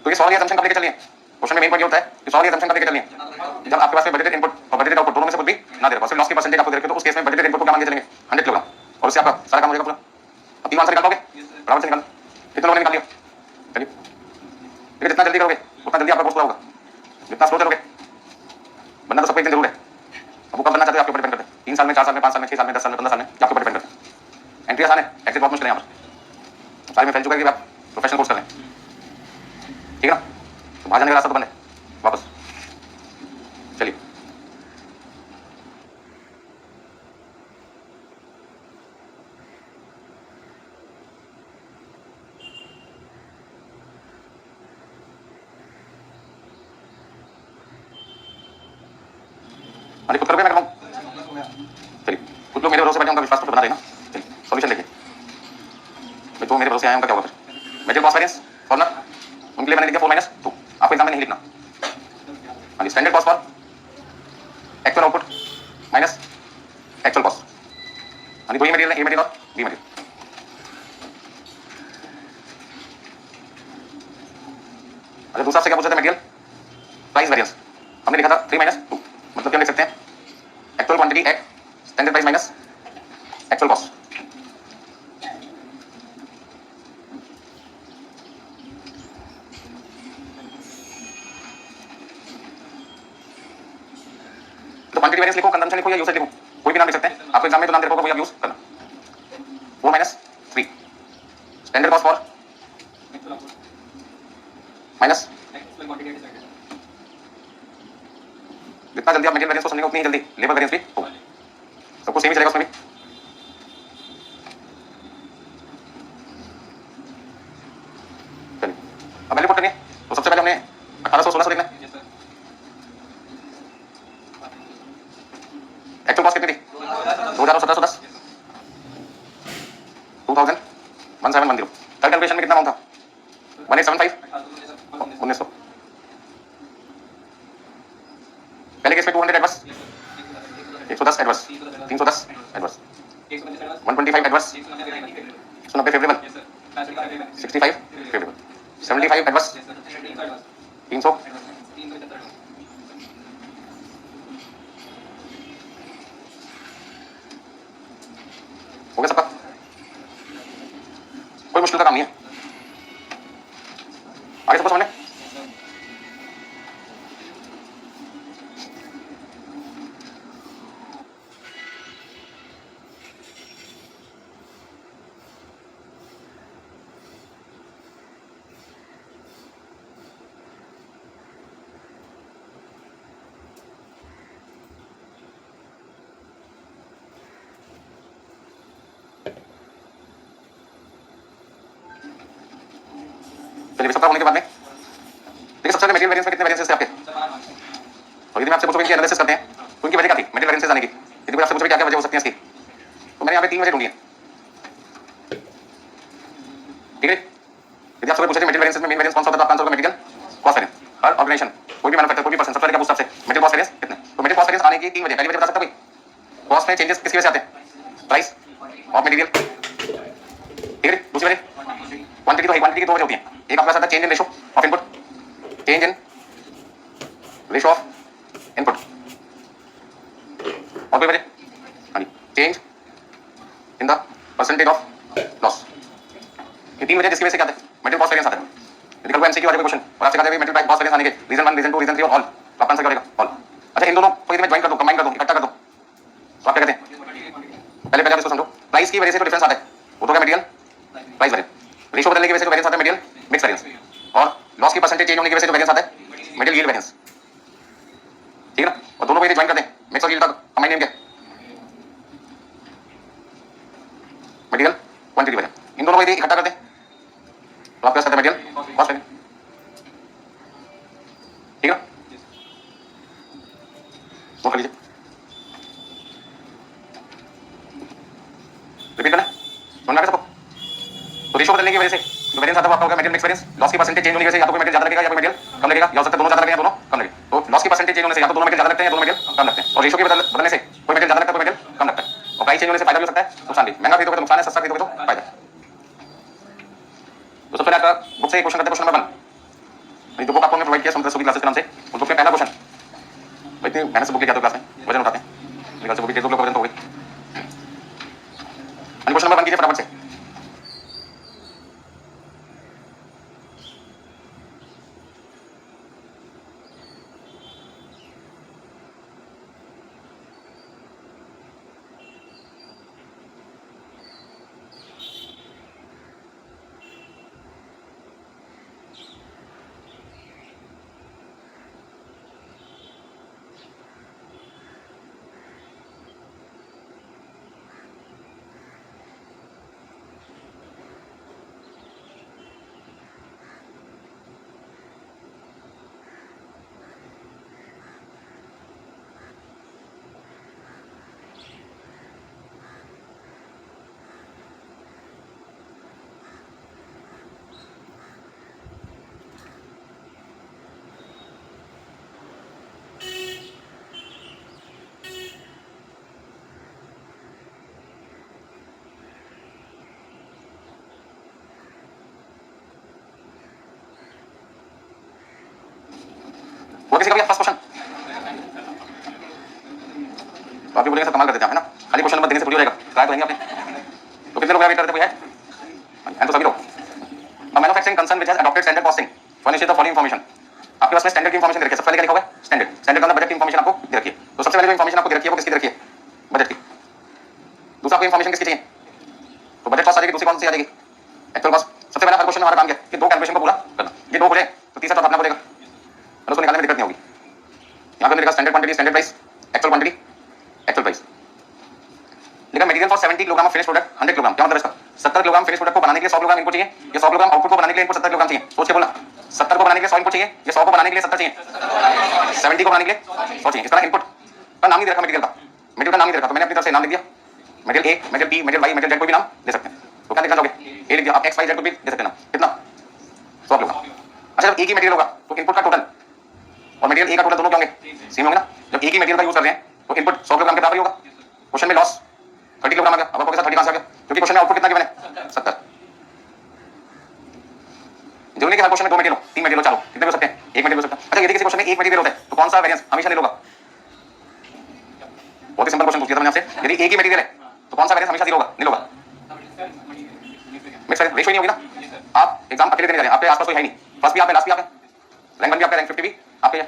तो ये 100 वाली असम्पशन कब लेके चलिए, क्वेश्चन में मेन पॉइंट ये होता है कि 100 वाली असम्पशन कब लेके चलिए, जब आपके पास में बजटेड इनपुट और बजटेड आउटपुट दोनों में से कुछ भी ना दे रहा हो, सिर्फ लॉस की परसेंटेज आपको दे रखे तो उस केस में बजटेड इनपुट को क्या मान के चलेंगे 100 किलोग्राम, और उससे आपका सारा काम हो जाएगा पूरा। अब 3 आंसर निकाल पाओगे, बराबर से निकाल। कितने लोगों ने निकाल लिया, चलिए। लेकिन जितना जल्दी करोगे उतना जल्दी आपका कोर्स पूरा होगा, जितना स्लो चलोगे बनना तो सबको एक दिन जरूर है। अब वो कब बनना चाहते हो आपके ऊपर डिपेंड करता है, 3 साल में, 4 साल में, 5 साल में, 6 साल में, 10 साल में, 15 साल में, आपके ऊपर डिपेंड करता है। एंट्री आसान है, एग्जिट बहुत मुश्किल है यहाँ पर। सारे में फैल चुका है कि आप प्रोफेशनल कोर्स कर लें, ठीक है ना। तो बाहर जाने का रास्ता तो बंद है वापस, चलिए। हाँ जी, खुद करोगे मैं करवाऊँ, चलिए। कुछ लोग मेरे भरोसे बैठे, उनका विश्वास तो बना देना। चलिए सॉल्यूशन देखिए, जो मेरे भरोसे आए उनका क्या होगा फिर। मेटेरियल कॉस्ट वेरिएंस फॉर्मूला उनके लिए मैंने लिखा 4 - 2, आपको एग्जाम में नहीं लिखना। हाँ जी, standard cost for actual output minus actual cost. हाँ जी, दो ही मटेरियल है, ए मटेरियल और बी मटेरियल। अच्छा, दूसरा से क्या पूछा था, मटेरियल प्राइस वेरिएंस हमने लिखा था 3 - 2, मतलब क्या लिख सकते हैं, actual quantity at standard price minus actual cost. तो क्वांटिटी वेरिएंस लिखो, कंजम्पशन लिखो या यूसेज लिखो, कोई भी नाम लिख सकते हैं। आपको एग्जाम में तो नाम दे रखा होगा वही आप यूज करना। 4 - 3 स्टैंडर्ड कॉस्ट फॉर माइनस, जितना जल्दी आप मटेरियल वेरिएंस को समझेंगे उतनी ही जल्दी लेबर वेरिएंस भी होगा, सबको सेम ही चलेगा उसमें भी। चलिए अब वैल्यू पुट करिए, तो सबसे पहले हमने 1816 देखना है। एक्चुअल कॉस्ट कितनी थी, 2710, 201710। कल कैलकुलेशन में कितना अमाउंट था, 1875, 1900। पहले केस में 200 adverse, 110 adverse, 310 adverse, 125 adverse, 190 favourable, 65 favourable, 75 adverse, 300, हो गया सबका। कोई मुश्किल का काम नहीं है, आगे सबको समझने। चलिए सबका होने के बाद में देखिए, सबसे पहले मटेरियल वेरिएंस में कितने वेरिएंसेस थे आपके, और यदि मैं आपसे पूछूं कि एनालिसिस करते हैं तो उनकी वजह क्या थी मटेरियल वेरिएंसेस आने की, यदि कोई आपसे पूछे क्या क्या वजह हो सकती है इसकी, तो मैंने यहाँ पे 3 वजह ढूंढी है, ठीक है। यदि आपसे पूछे मटेरियल वेरिएंसेस में मेन वेरिएंस कौन सा होता है, तो आपका आंसर होगा मटेरियल कॉस्ट वेरिएंस। हर ऑर्गेनाइजेशन, कोई भी मैन्युफैक्चरर, कोई भी पर्सन, सबसे पहले क्या पूछता है आपसे, मटेरियल कॉस्ट वेरिएंस कितना। तो मटेरियल कॉस्ट वेरिएंस आने की 3 वजह, पहली वजह बता सकता कोई, कॉस्ट में चेंजेस किसकी वजह से आते हैं, प्राइस ऑफ मटेरियल, ठीक है। दूसरी वजह क्वांटिटी, तो क्वांटिटी की 2 वजह होती है, एक आपका आता है change in ratio of input, change in ratio of input, और कोई वजह, हाँ जी, change in the percentage of loss. ये 3 वजह जिसकी वजह से क्या आता है मटेरियल कॉस्ट वेरिएंस आता है। यदि कल एमसीक्यू आ जाए क्वेश्चन और आपसे कहा जाए मटेरियल कॉस्ट वेरिएंस आने के रीजन 1, रीजन 2, रीजन 3 और ऑल, तो आपका आंसर क्या होगा, ऑल। अच्छा, इन दोनों को यदि मैं ज्वाइन कर दूं, कंबाइन कर दूं, इकट्ठा कर दूं, तो आप क्या कहते हैं, पहले पहले आप इसको समझो। प्राइस की वजह से जो डिफरेंस आता है वो तो क्या, मटेरियल प्राइस वेरिएंस। रेशो बदलने की वजह से जो वेरिएंस आता है मटेरियल मिक्स वेरिएंस, और लॉस की परसेंटेज चेंज होने की वजह से जो वेरिएंस आता है मटेरियल यील्ड वेरिएंस, ठीक है ना। और दोनों को यदि ज्वाइन कर दें, मिक्स और यील्ड का कंबाइन नेम क्या है, मटेरियल क्वांटिटी वेरिएंस। इन दोनों को यदि इकट्ठा कर दें तो आपके पास आता है मटेरियल कॉस्ट वेरिएंस, ठीक है। नोट कर लीजिए, रिपीट करना है, समझ में आ गया सबको। तो रेशो बदलने की वजह से वेरिएंस आता है आपका होगा मटेरियल मिक्स वेरिएंस। लॉस की परसेंटेज चेंज होने की वजह से या तो कोई मटेरियल ज्यादा लगेगा या कोई मटेरियल कम लगेगा, या हो सकता है दोनों ज्यादा लगे या दोनों कम लगे। तो लॉस की परसेंटेज चेंज होने से या तो दोनों मटेरियल ज्यादा लगते हैं या दोनों मटेरियल कम लगते हैं, और रेशियो के बदलने से कोई मटेरियल ज्यादा लगता है कोई मटेरियल कम लगता है, और प्राइस चेंज होने से फायदा भी हो सकता है नुकसान भी। महंगा खरीदोगे तो नुकसान है, सस्ता खरीदोगे तो फायदा है। तो सबसे पहले आपका बुक से क्वेश्चन करते हैं, क्वेश्चन नंबर 1। जो बुक आपको हमने प्रोवाइड किया समुद्र सुखी क्लासेस के नाम से, उस बुक में पहला क्वेश्चन, इतनी मेहनत से बुक लेके आते हो क्लास में, वजन उठाते हैं निकल से बुक के लोग वजन तो हो गई। क्वेश्चन नंबर 1 कीजिए फटाफट से। वो किसी का भी फर्स्ट क्वेश्चन तो आप भी बोलेंगे सर कमाल कर देते हैं, है ना, खाली क्वेश्चन नंबर देने से पूरी हो जाएगा, ट्राई करेंगे आपने। तो कितने लोग वेट करते हैं, कोई है तो सभी लोग। A manufacturing concern which has adopted standard costing furnishes the following information. आपके पास में स्टैंडर्ड की इन्फॉर्मेशन दे रखी है, सबसे पहले क्या लिखा हुआ है स्टैंडर्ड, स्टैंडर्ड का मतलब बजट की इन्फॉर्मेशन आपको दे रखी है। तो सबसे पहले जो इन्फॉर्मेशन आपको दे रखी है वो किसकी दे रखी है, बजट की। दूसरा आपको इन्फॉर्मेशन किसकी चाहिए, तो बजट कॉस्ट आ जाएगी, दूसरी कौन सी आ जाएगी, एक्चुअल कॉस्ट। सबसे पहला हर क्वेश्चन हमारा काम क्या है कि दो कैलकुलेशन को पूरा करना, ये दो हो जाए तो तीसरा तो अपना को देगा और उसको निकालने में दिक्कत नहीं होगी। यहाँ पे लिखा standard quantity standard price, actual quantity actual price. लिखा material for 70 kilogram of finish product 100 kilogram, क्या मतलब इसका 70 किलोग्राम फिनिश प्रोडक्ट को बनाने के लिए 100 किलोग्राम इनपुट चाहिए, ये 100 किलोग्राम आउटपुट को बनाने के लिए इनपुट 70 किलोग्राम चाहिए। सोच के बोलना, 70 को बनाने के लिए 100 इनपुट चाहिए, ये 100 को बनाने के लिए 70 चाहिए, 70 को बनाने के लिए 100 चाहिए। इस तरह इनपुट का नाम नहीं दे रखा मटेरियल का, मटेरियल का नाम नहीं दे रखा, तो मैंने अपनी तरफ से नाम लिख दिया, material A, material B, material Y, material Z, कोई भी नाम दे सकते हैं। तो क्या लिखना चाहोगे, ए लिख दिया, आप एक्स वाई जेड को भी दे सकते हैं नाम, कितना 100 किलोग्राम। अच्छा जब एक ही मटेरियल होगा तो इनपुट का टोटल और मटेरियल ए का टोटल दोनों क्या होंगे, सेम होंगे ना। जब एक ही मटेरियल का यूज कर रहे हैं तो इनपुट 100 किलोग्राम के बराबर ही होगा। क्वेश्चन में लॉस 30 किलोग्राम आ गया, अब आपको कैसा 30 कहां से आ गया, क्योंकि क्वेश्चन में आउटपुट कितना गिवन है 70। जरूरी नहीं कि हर क्वेश्चन में दो मटेरियल हो, तीन मटेरियल हो, चालो कितने भी हो सकते हैं, एक मटेरियल हो सकता है। अच्छा यदि किसी क्वेश्चन में एक मटेरियल होता है तो कौन सा वेरिएंस हमेशा ले लोगा, बहुत ही सिंपल क्वेश्चन पूछ लिया था मैंने आपसे, यदि एक ही मटेरियल है तो कौन सा वेरिएंस हमेशा 0 होगा, नहीं होगा, मिक्स रेशियो ही नहीं होगी ना। आप एग्जाम अकेले देने जा रहे हैं, आपके आसपास कोई है नहीं, फर्स्ट भी आप है, लास्ट भी आप है, रैंक 1 भी आपका, रैंक 50 भी आपके है,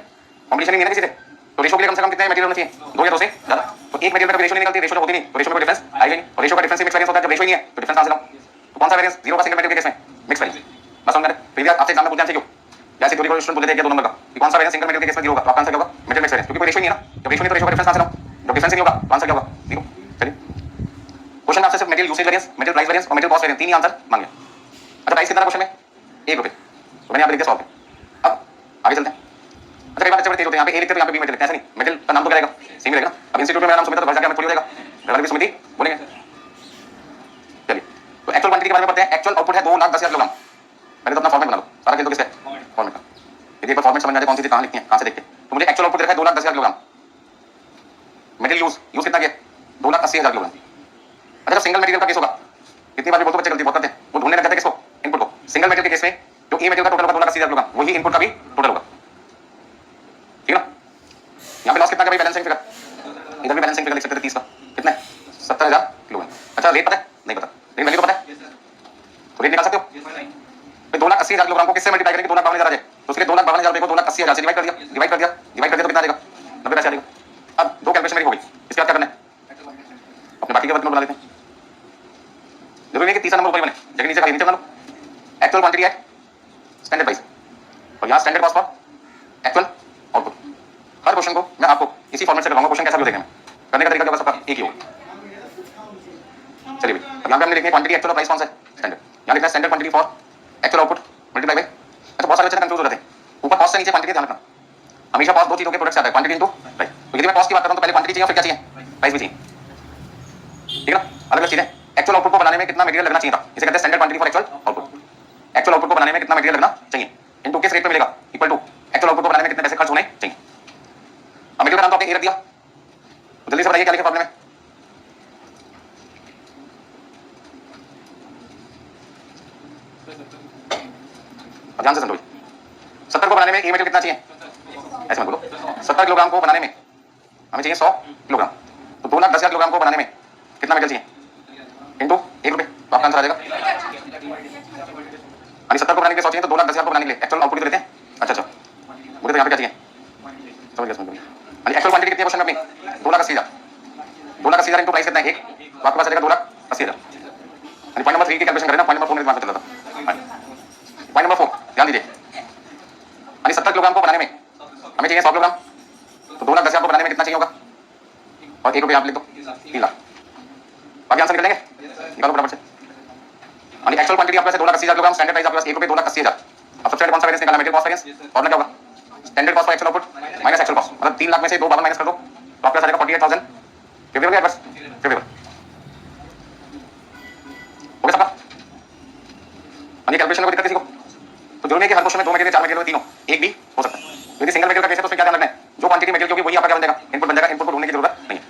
कंपटीशन नहीं है ना किसी से, तो रेशियो के लिए कम से कम कितने मटेरियल होने चाहिए, 2 या 2 से ज्यादा। तो एक मटेरियल का रेशियो नहीं निकलती, रेशियो होती नहीं, तो रेशियो में कोई डिफरेंस आएगा नहीं, और रेशियो का डिफरेंस मिक्स वेरिएंस होता है, जब रेशियो ही नहीं है तो डिफरेंस कहां से लाऊं। तो कौन सा वेरिएंस 0 का सिंगल मटेरियल के केस में मिक्स वेरिएंस। बस समझ में फिर आपसे एग्जाम में पूछा क्यों, जैसे थोड़ी स्टूडेंट बोलते थे 2 नंबर का कि कौन सा वेरिएंस सिंगल मटेरियल के केस में 0 होगा, तो आपका आंसर क्या होगा, मटेरियल मिक्स वेरिएंस, क्योंकि कोई रेशियो नहीं है ना, जब रेशियो नहीं तो रेशियो का डिफरेंस कहां से लाऊं, जब डिफरेंस नहीं होगा तो आंसर क्या होगा 0। चलिए क्वेश्चन आपसे सिर्फ material usage variance, material price variance और मटेरियल कॉस्ट वेरिएंस, तीन ही आंसर मांगे। अच्छा प्राइस कितना क्वेश्चन में ₹1, तो मैंने यहाँ पे लिख दिया 100 रुपये। अब आगे चलते हैं। अच्छा कई बार बच्चे बड़े तेज होते हैं, यहाँ पे ए लिखते हैं तो यहाँ पे बी मटेरियल, ऐसा नहीं, मटेरियल का नाम तो क्या रहेगा, सेम ही रहेगा। अब इंस्टीट्यूट में मेरा नाम सुमित तो घर जाके हमें थोड़ी हो जाएगा, घर वाले भी सुमित ही बोलेंगे। चलिए तो एक्चुअल क्वांटिटी के बारे में पढ़ते हैं। एक्चुअल आउटपुट है 2,10,000 किलोग्राम। पहले तो अपना फॉर्मेट बना लो, सारा खेल तो किसका है, फॉर्मेट का। यदि एक बार फॉर्मेट समझ में आ जाए कौन सी चीज कहाँ लिखनी है, कहाँ से देखते हैं, तो मुझे एक्चुअल आउटपुट देखा है 2,10,000 किलोग्राम। मटेरियल यूज कितना किया, 2,80,000 किलोग्राम। अच्छा जब सिंगल मटेरियल का केस होगा, इतनी बार भी बहुत बच्चे गलती बहुत करते हैं, वो ढूंढने लग जाते हैं किसको, इनपुट को। सिंगल मटेरियल के केस में जो ई मटेरियल का टोटल होगा 2,80,000 किलोग्राम, वही इनपुट का भी टोटल होगा, ठीक है ना। यहाँ पे लॉस कितना का भाई, बैलेंसिंग फिगर, इधर भी बैलेंसिंग फिगर लिख सकते थे 30 का, कितना है 70,000 किलोग्राम। अच्छा रेट पता है, नहीं पता, लेकिन वैल्यू तो पता है, तो रेट निकाल सकते हो। फिर 2,80,000 किलोग्राम को किससे मल्टीप्लाई करेंगे, 2,52,000 आ जाए, तो उसके लिए 2,52,000 रुपए को 2,80,000 से डिवाइड कर दिया, डिवाइड कर दिया, डिवाइड कर दिया तो कितना आ जाएगा, 90 पैसे आ जाएगा। अब दो कैलकुलेशन मेरी हो गई, इसके बाद क्या करना है, अपने बाकी के वर्क नोट बना लेते हैं। जरूरी नहीं कि तीसरा नंबर ऊपर ही बने, जगह नीचे का नीचे बना लो। एक्चुअल क्वांटिटी है स्टैंडर्ड प्राइस, और यहाँ standard cost for actual output. Her question को मैं आपको इसी फॉर्मेट से करवाऊंगा, क्वेश्चन कैसा भी हो देखें, मैं करने का तरीका जो सबका एक ही होगा। चलिए भाई अब यहाँ पे हमने लिखनी है क्वांटिटी एक्चुअल प्राइस कौन सा है, स्टैंडर्ड। यहाँ लिखना है standard quantity for actual output multiply bye. अच्छा बहुत सारे बच्चे कंफ्यूज हो जाते हैं, ऊपर कॉस्ट से नीचे क्वांटिटी ध्यान रखना, हमेशा कॉस्ट दो चीजों के प्रोडक्ट से आता है, क्वांटिटी इनटू प्राइस। तो यदि मैं कॉस्ट की बात कर रहा हूं तो पहले क्वांटिटी चाहिए फिर क्या चाहिए, प्राइस भी चाहिए, ठीक है ना, अलग अलग चीजें। एक्चुअल आउटपुट को बनाने में कितना मटेरियल लगना चाहिए था, इसे कहते हैं standard quantity for actual output. Actual output को बनाने में कितना मटेरियल लगना चाहिए इनटू किस रेट पे मिलेगा, इक्वल टू एक्चुअल आउटपुट को बनाने में कितने पैसे खर्च होने चाहिए। अब मटेरियल का नाम तो आपने ए रख दिया, तो जल्दी से बताइए क्या लिखे फॉर्मूले में। ध्यान से समझो, 70 को बनाने में ए मटेरियल कितना चाहिए, ऐसे मत बोलो, 70 किलोग्राम को बनाने में हमें चाहिए 100 किलोग्राम, तो 2,10,000 किलोग्राम को बनाने में कितना मटेरियल चाहिए इंटू ₹1, तो आपका आंसर आ जाएगा। यानी 70 को बनाने के लिए 100 चाहिए, तो 2,10,000 को बनाने के लिए एक्चुअल आउटपुट कितना लेते हैं। अच्छा मुझे तो यहाँ पे क्या चाहिए समझ गया। यानी एक्चुअल क्वांटिटी कितनी है क्वेश्चन में अपनी 2,80,000, 2,80,000 इंटू प्राइस कितना है 1, तो आपके पास आ जाएगा 2,80,000। यानी पॉइंट नंबर 3 की कैलकुलेशन करें ना, पॉइंट नंबर 4 में दिमाग में चलता था। पॉइंट नंबर 4 ध्यान दीजिए, यानी 70 किलोग्राम को बनाने में हमें चाहिए 100 किलोग्राम, तो 2,10,000 को बनाने में कितना चाहिए होगा, और ₹1 यहाँ पे लिख दो 3 लाख। बाकी आंसर निकल लेंगे, निकालो फटाफट से। यानी एक्चुअल क्वांटिटी आपके पास 2,80,000 किलोग्राम, स्टैंडर्ड प्राइस आपके पास ₹1, 2,80,000। अब सबसे पहले कौन सा वेरिएंस निकालना है, मटेरियल कॉस्ट वेरिएंस, फॉर्मूला क्या होगा, standard cost for actual output minus actual cost, मतलब 3 लाख में से 2,52 माइनस कर दो, तो आपके पास आ जाएगा 48,000। फेवरेबल या एडवर्स, फेवरेबल हो गया सबका। यानी कैलकुलेशन में कोई दिक्कत किसी को, तो जरूरी है कि हर क्वेश्चन में 2 मटेरियल 4 मटेरियल तीनों एक भी हो सकता है। यदि सिंगल मटेरियल का केस है तो उसमें क्या ध्यान रखना है, जो क्वांटिटी मटेरियल होगी वही आपका क्या बन जाएगा, इनपुट बन जाएगा, इनपुट को ढूंढने की जरूरत नहीं है।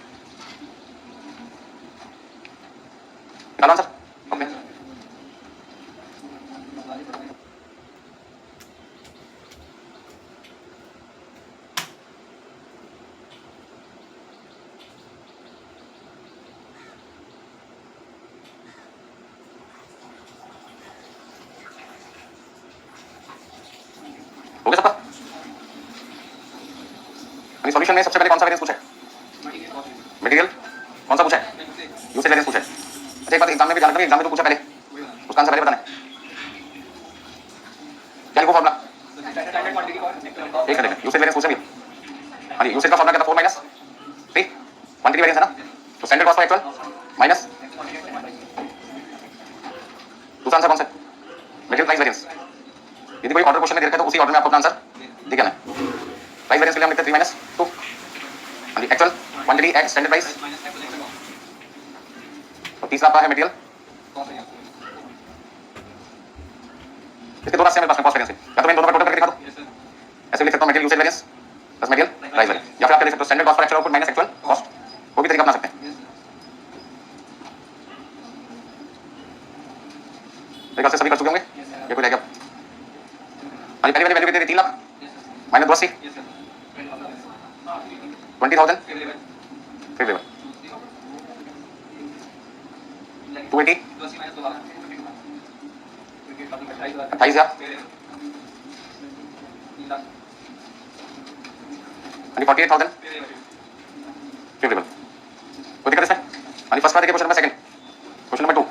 निकालो आंसर ओके। हो गया सबका। सॉल्यूशन में सबसे पहले कौन सा वेरिएंस पूछा है, मटेरियल कौन सा पूछा है, यूसेज वेरिएंस पूछा है। अच्छा एक बात एग्जाम में भी ध्यान रखना, एग्जाम में जो पूछा पहले उसका आंसर पहले बताना है। क्या लिखो फॉर्मूला, एक सेकंड, यूसेज वेरिएंस पूछा भी। हाँ जी, यूसेज का फॉर्मूला क्या था, 4 माइनस 3 क्वांटिटी वेरिएंस है ना, तो standard cost for actual minus दूसरा आंसर कौन सा है, मटेरियल प्राइस वेरिएंस। यदि कोई ऑर्डर क्वेश्चन में दे रखा है तो उसी ऑर्डर में आपको अपना आंसर दिखाना है। प्राइस वेरिएंस के लिए हम लिखते हैं 3 minus 2, actual quantity at standard price, और तीसरा आपका है मटेरियल। इसके दो रास्ते हैं मेरे पास में कॉस्ट वेरिएंस, या तो मैं इन दोनों का टोटल करके दिखा दूं, ऐसे लिख सकता हूं material usage variance plus material price variance, या फिर आप लिख सकते हो standard cost for actual output minus actual cost, वो भी तरीका अपना सकते हैं। मेरे से सभी कर चुके होंगे, ये कोई रह गया। हाँ पहली वाली वैल्यू कितनी थी, 3 लाख माइनस 280 20,000 फेवरेबल 280 28,000 48,000 फेवरेबल। कोई दिक्कत इसमें। फर्स्ट बार देखिए question number second, question number 2।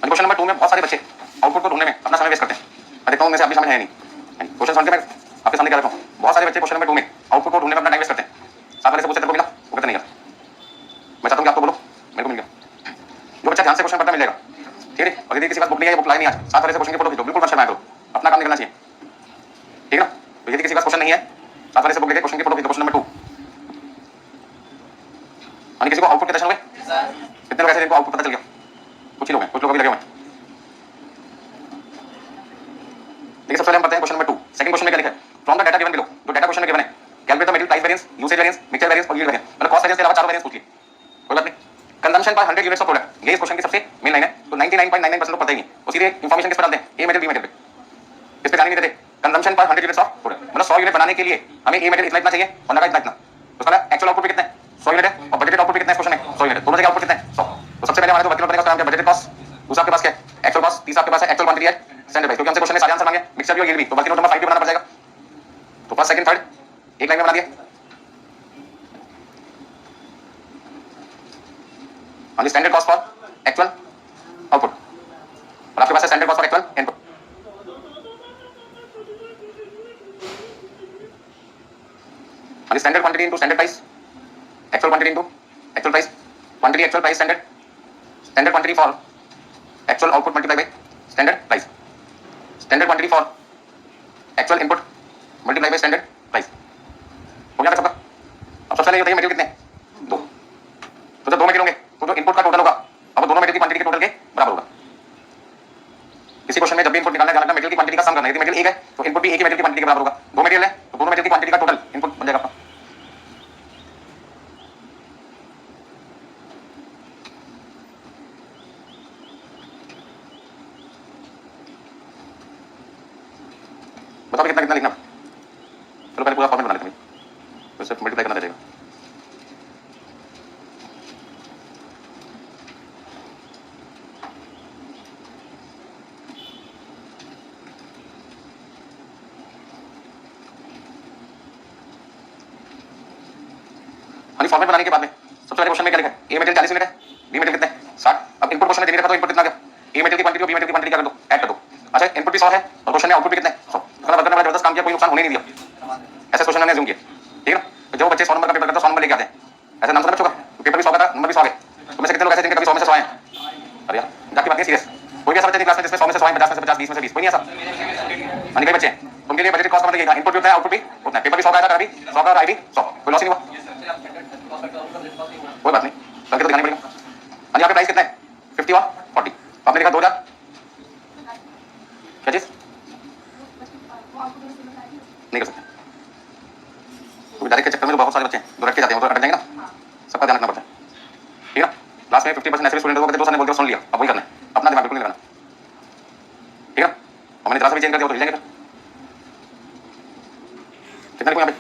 Question number 2 में बहुत सारे बच्चे आउटपुट को ढूंढने में अपना समय वेस्ट करते हैं। मैं देखता हूं उनमें से आपकी शामिल है नहीं। क्वेश्चन समझ के मैं आपके सामने क्या रखा हूं, बहुत सारे बच्चे क्वेश्चन नंबर 2 में आउटपुट को ढूंढने में अपना टाइम वेस्ट करते हैं। साथ वाले से पूछते तेरे को मिला, वो कहते नहीं यार, मैं चाहता हूं कि आपको बोलो मेरे को मिल गया। जो बच्चा ध्यान से क्वेश्चन पढ़ता मिलेगा, ठीक है। और यदि किसी बात बुक नहीं है, बुक लाई नहीं आज, साथ वाले से क्वेश्चन की फोटो भेजो, बिल्कुल मत शर्माया करो, अपना काम निकलना चाहिए, ठीक है ना। तो यदि किसी का क्वेश्चन नहीं है, साथ वाले से बुक लेके क्वेश्चन की फोटो भेजो। क्वेश्चन नंबर 2, यानी किसी को आउटपुट के दर्शन हुए, कितने लोग ऐसे जिनको आउटपुट पता चल गया, कुछ ही लोग हैं, कुछ लोग भी लगे हुए हैं। देखिए सबसे पहले हम पढ़ते हैं क्वेश्चन नंबर 2। सेकंड क्वेश्चन में क्या लिखा है, from the data given below, जो डाटा क्वेश्चन में गिवन है, calculate the material price variance, usage variance, mixture variance और यील्ड वेरिएंस, मतलब कॉस्ट वेरिएंस के अलावा चारों वेरिएंस पूछ लिए, कोई बात नहीं। कंजम्पशन पर 100 यूनिट्स ऑफ प्रोडक्ट, ये इस क्वेश्चन की सबसे मेन लाइन है, तो 99.99% लोग पता ही नहीं, वो सीधे इंफॉर्मेशन किस पर डालते हैं, ए मटेरियल बी मटेरियल पे, इस पे ध्यान नहीं देते। कंजम्पशन पर 100 यूनिट्स ऑफ प्रोडक्ट, मतलब 100 यूनिट बनाने के लिए हमें ए मटेरियल इतना चाहिए और नगा इतना, तो उसका एक्चुअल आउटपुट कितना है 100 यूनिट है, और बजटेड आउटपुट कितना है क्वेश्चन में 100 यूनिट, दोनों जगह आउटपुट कितना है 100। तो सबसे पहले हमारे जो वर्किंग बनेगा उसका नाम क्या, बजटेड कॉस्ट, दूसरा आपके पास क्या है एक्चुअल कॉस्ट, तीसरा आपके पास है एक्चुअल क्वांटिटी है स्टैंडर्ड प्राइस, क्योंकि हमसे क्वेश्चन में सारे आंसर मांगे, मिक्सचर भी और यील्ड भी, तो वर्किंग नोट नंबर 5 भी बनाना पड़ जाएगा। तो फर्स्ट सेकंड थर्ड एक लाइन में बना दिया। हाँ standard cost for actual output, और आपके पास है standard cost for actual input. हाँ standard quantity into standard price, actual quantity into actual price, quantity actual price standard, standard quantity for actual output multiply by standard price, standard quantity for actual input multiply by standard price. हो गया सबका। अब सबसे पहले ये बताइए material कितने, 2, तो जब 2 मटेरियल होंगे तो जो इनपुट का टोटल होगा अब वो दोनों मटेरियल की क्वांटिटी के टोटल के बराबर होगा। किसी क्वेश्चन में जब भी इनपुट निकालना है, मटेरियल की क्वांटिटी का सम करना है, यदि मटेरियल एक है तो इनपुट भी एक ही मटेरियल की क्वांटिटी के बराबर होगा। दो मटेरियल है तो दोनों मटेरियल की क्वांटिटी का टोटल इनपुट बन जाएगा आपका। बताओ कितना कितना लिखना। चलो पहले पूरा फॉर्मेट बना लेते हैं, तो सिर्फ मल्टीप्लाई करना रहेगा। हाँ, फॉर्मेट बनाने के बाद में सबसे पहले क्वेश्चन में क्या लिखा है, ए मटेरियल 40 यूनिट है, बी मटेरियल कितने 60। अब इनपुट क्वेश्चन में दे नहीं रखा तो इनपुट कितना गया, ए मटेरियल की क्वांटिटी और बी मटेरियल की क्वांटिटी क्या कर दो, ऐड कर दो। अच्छा इनपुट भी 100 है और क्वेश्चन में आउटपुट भी कितने 100। मतलब करने वाला जबरदस्त काम किया, कोई नुकसान होने नहीं दिया। ऐसे क्वेश्चन हमने अज्यूम किया, ठीक है ना। तो जो बच्चे 100 नंबर का पेपर करते हैं 100 नंबर लेके आते हैं, ऐसा नाम सुना बच्चों का, पेपर भी 100 का था, नंबर भी 100 है। तो में से कितने लोग ऐसे जिनके कभी 100 में से 100 आए? अरे यार जाके बात नहीं सीरियस, कोई भी ऐसा बच्चा नहीं क्लास में जिसमें 100 में से 100 है, 50 में से 50, 20 में से 20, कोई नहीं ऐसा। कई बच्चे हैं, उनके लिए बजट कॉस्ट का मतलब ये था, इनपुट भी उतना है आउटपुट भी उतना है, पेपर भी 100 का आया था, अभी 100 का आई भी 100, कोई लॉस नहीं हुआ, कोई बात नहीं, करके तो दिखाना पड़ेगा। हाँ यहाँ पे प्राइस कितना है 50 और 40, आपने लिखा 2000 क्या चीज नहीं कर सकते, क्योंकि डायरेक्ट के चक्कर में बहुत सारे बच्चे हैं जो रट के जाते हैं, वो तो अटक जाएंगे ना, सबका ध्यान रखना पड़ता है, ठीक है ना। क्लास में 50% ऐसे स्टूडेंट होगा जो सर ने बोल दिया सुन लिया, अब वही करना है, अपना दिमाग बिल्कुल नहीं लगाना, ठीक है ना। और मैंने क्लास भी चेंज कर दिया तो हिल जाएंगे फिर। कितना लिखूं यहाँ पे,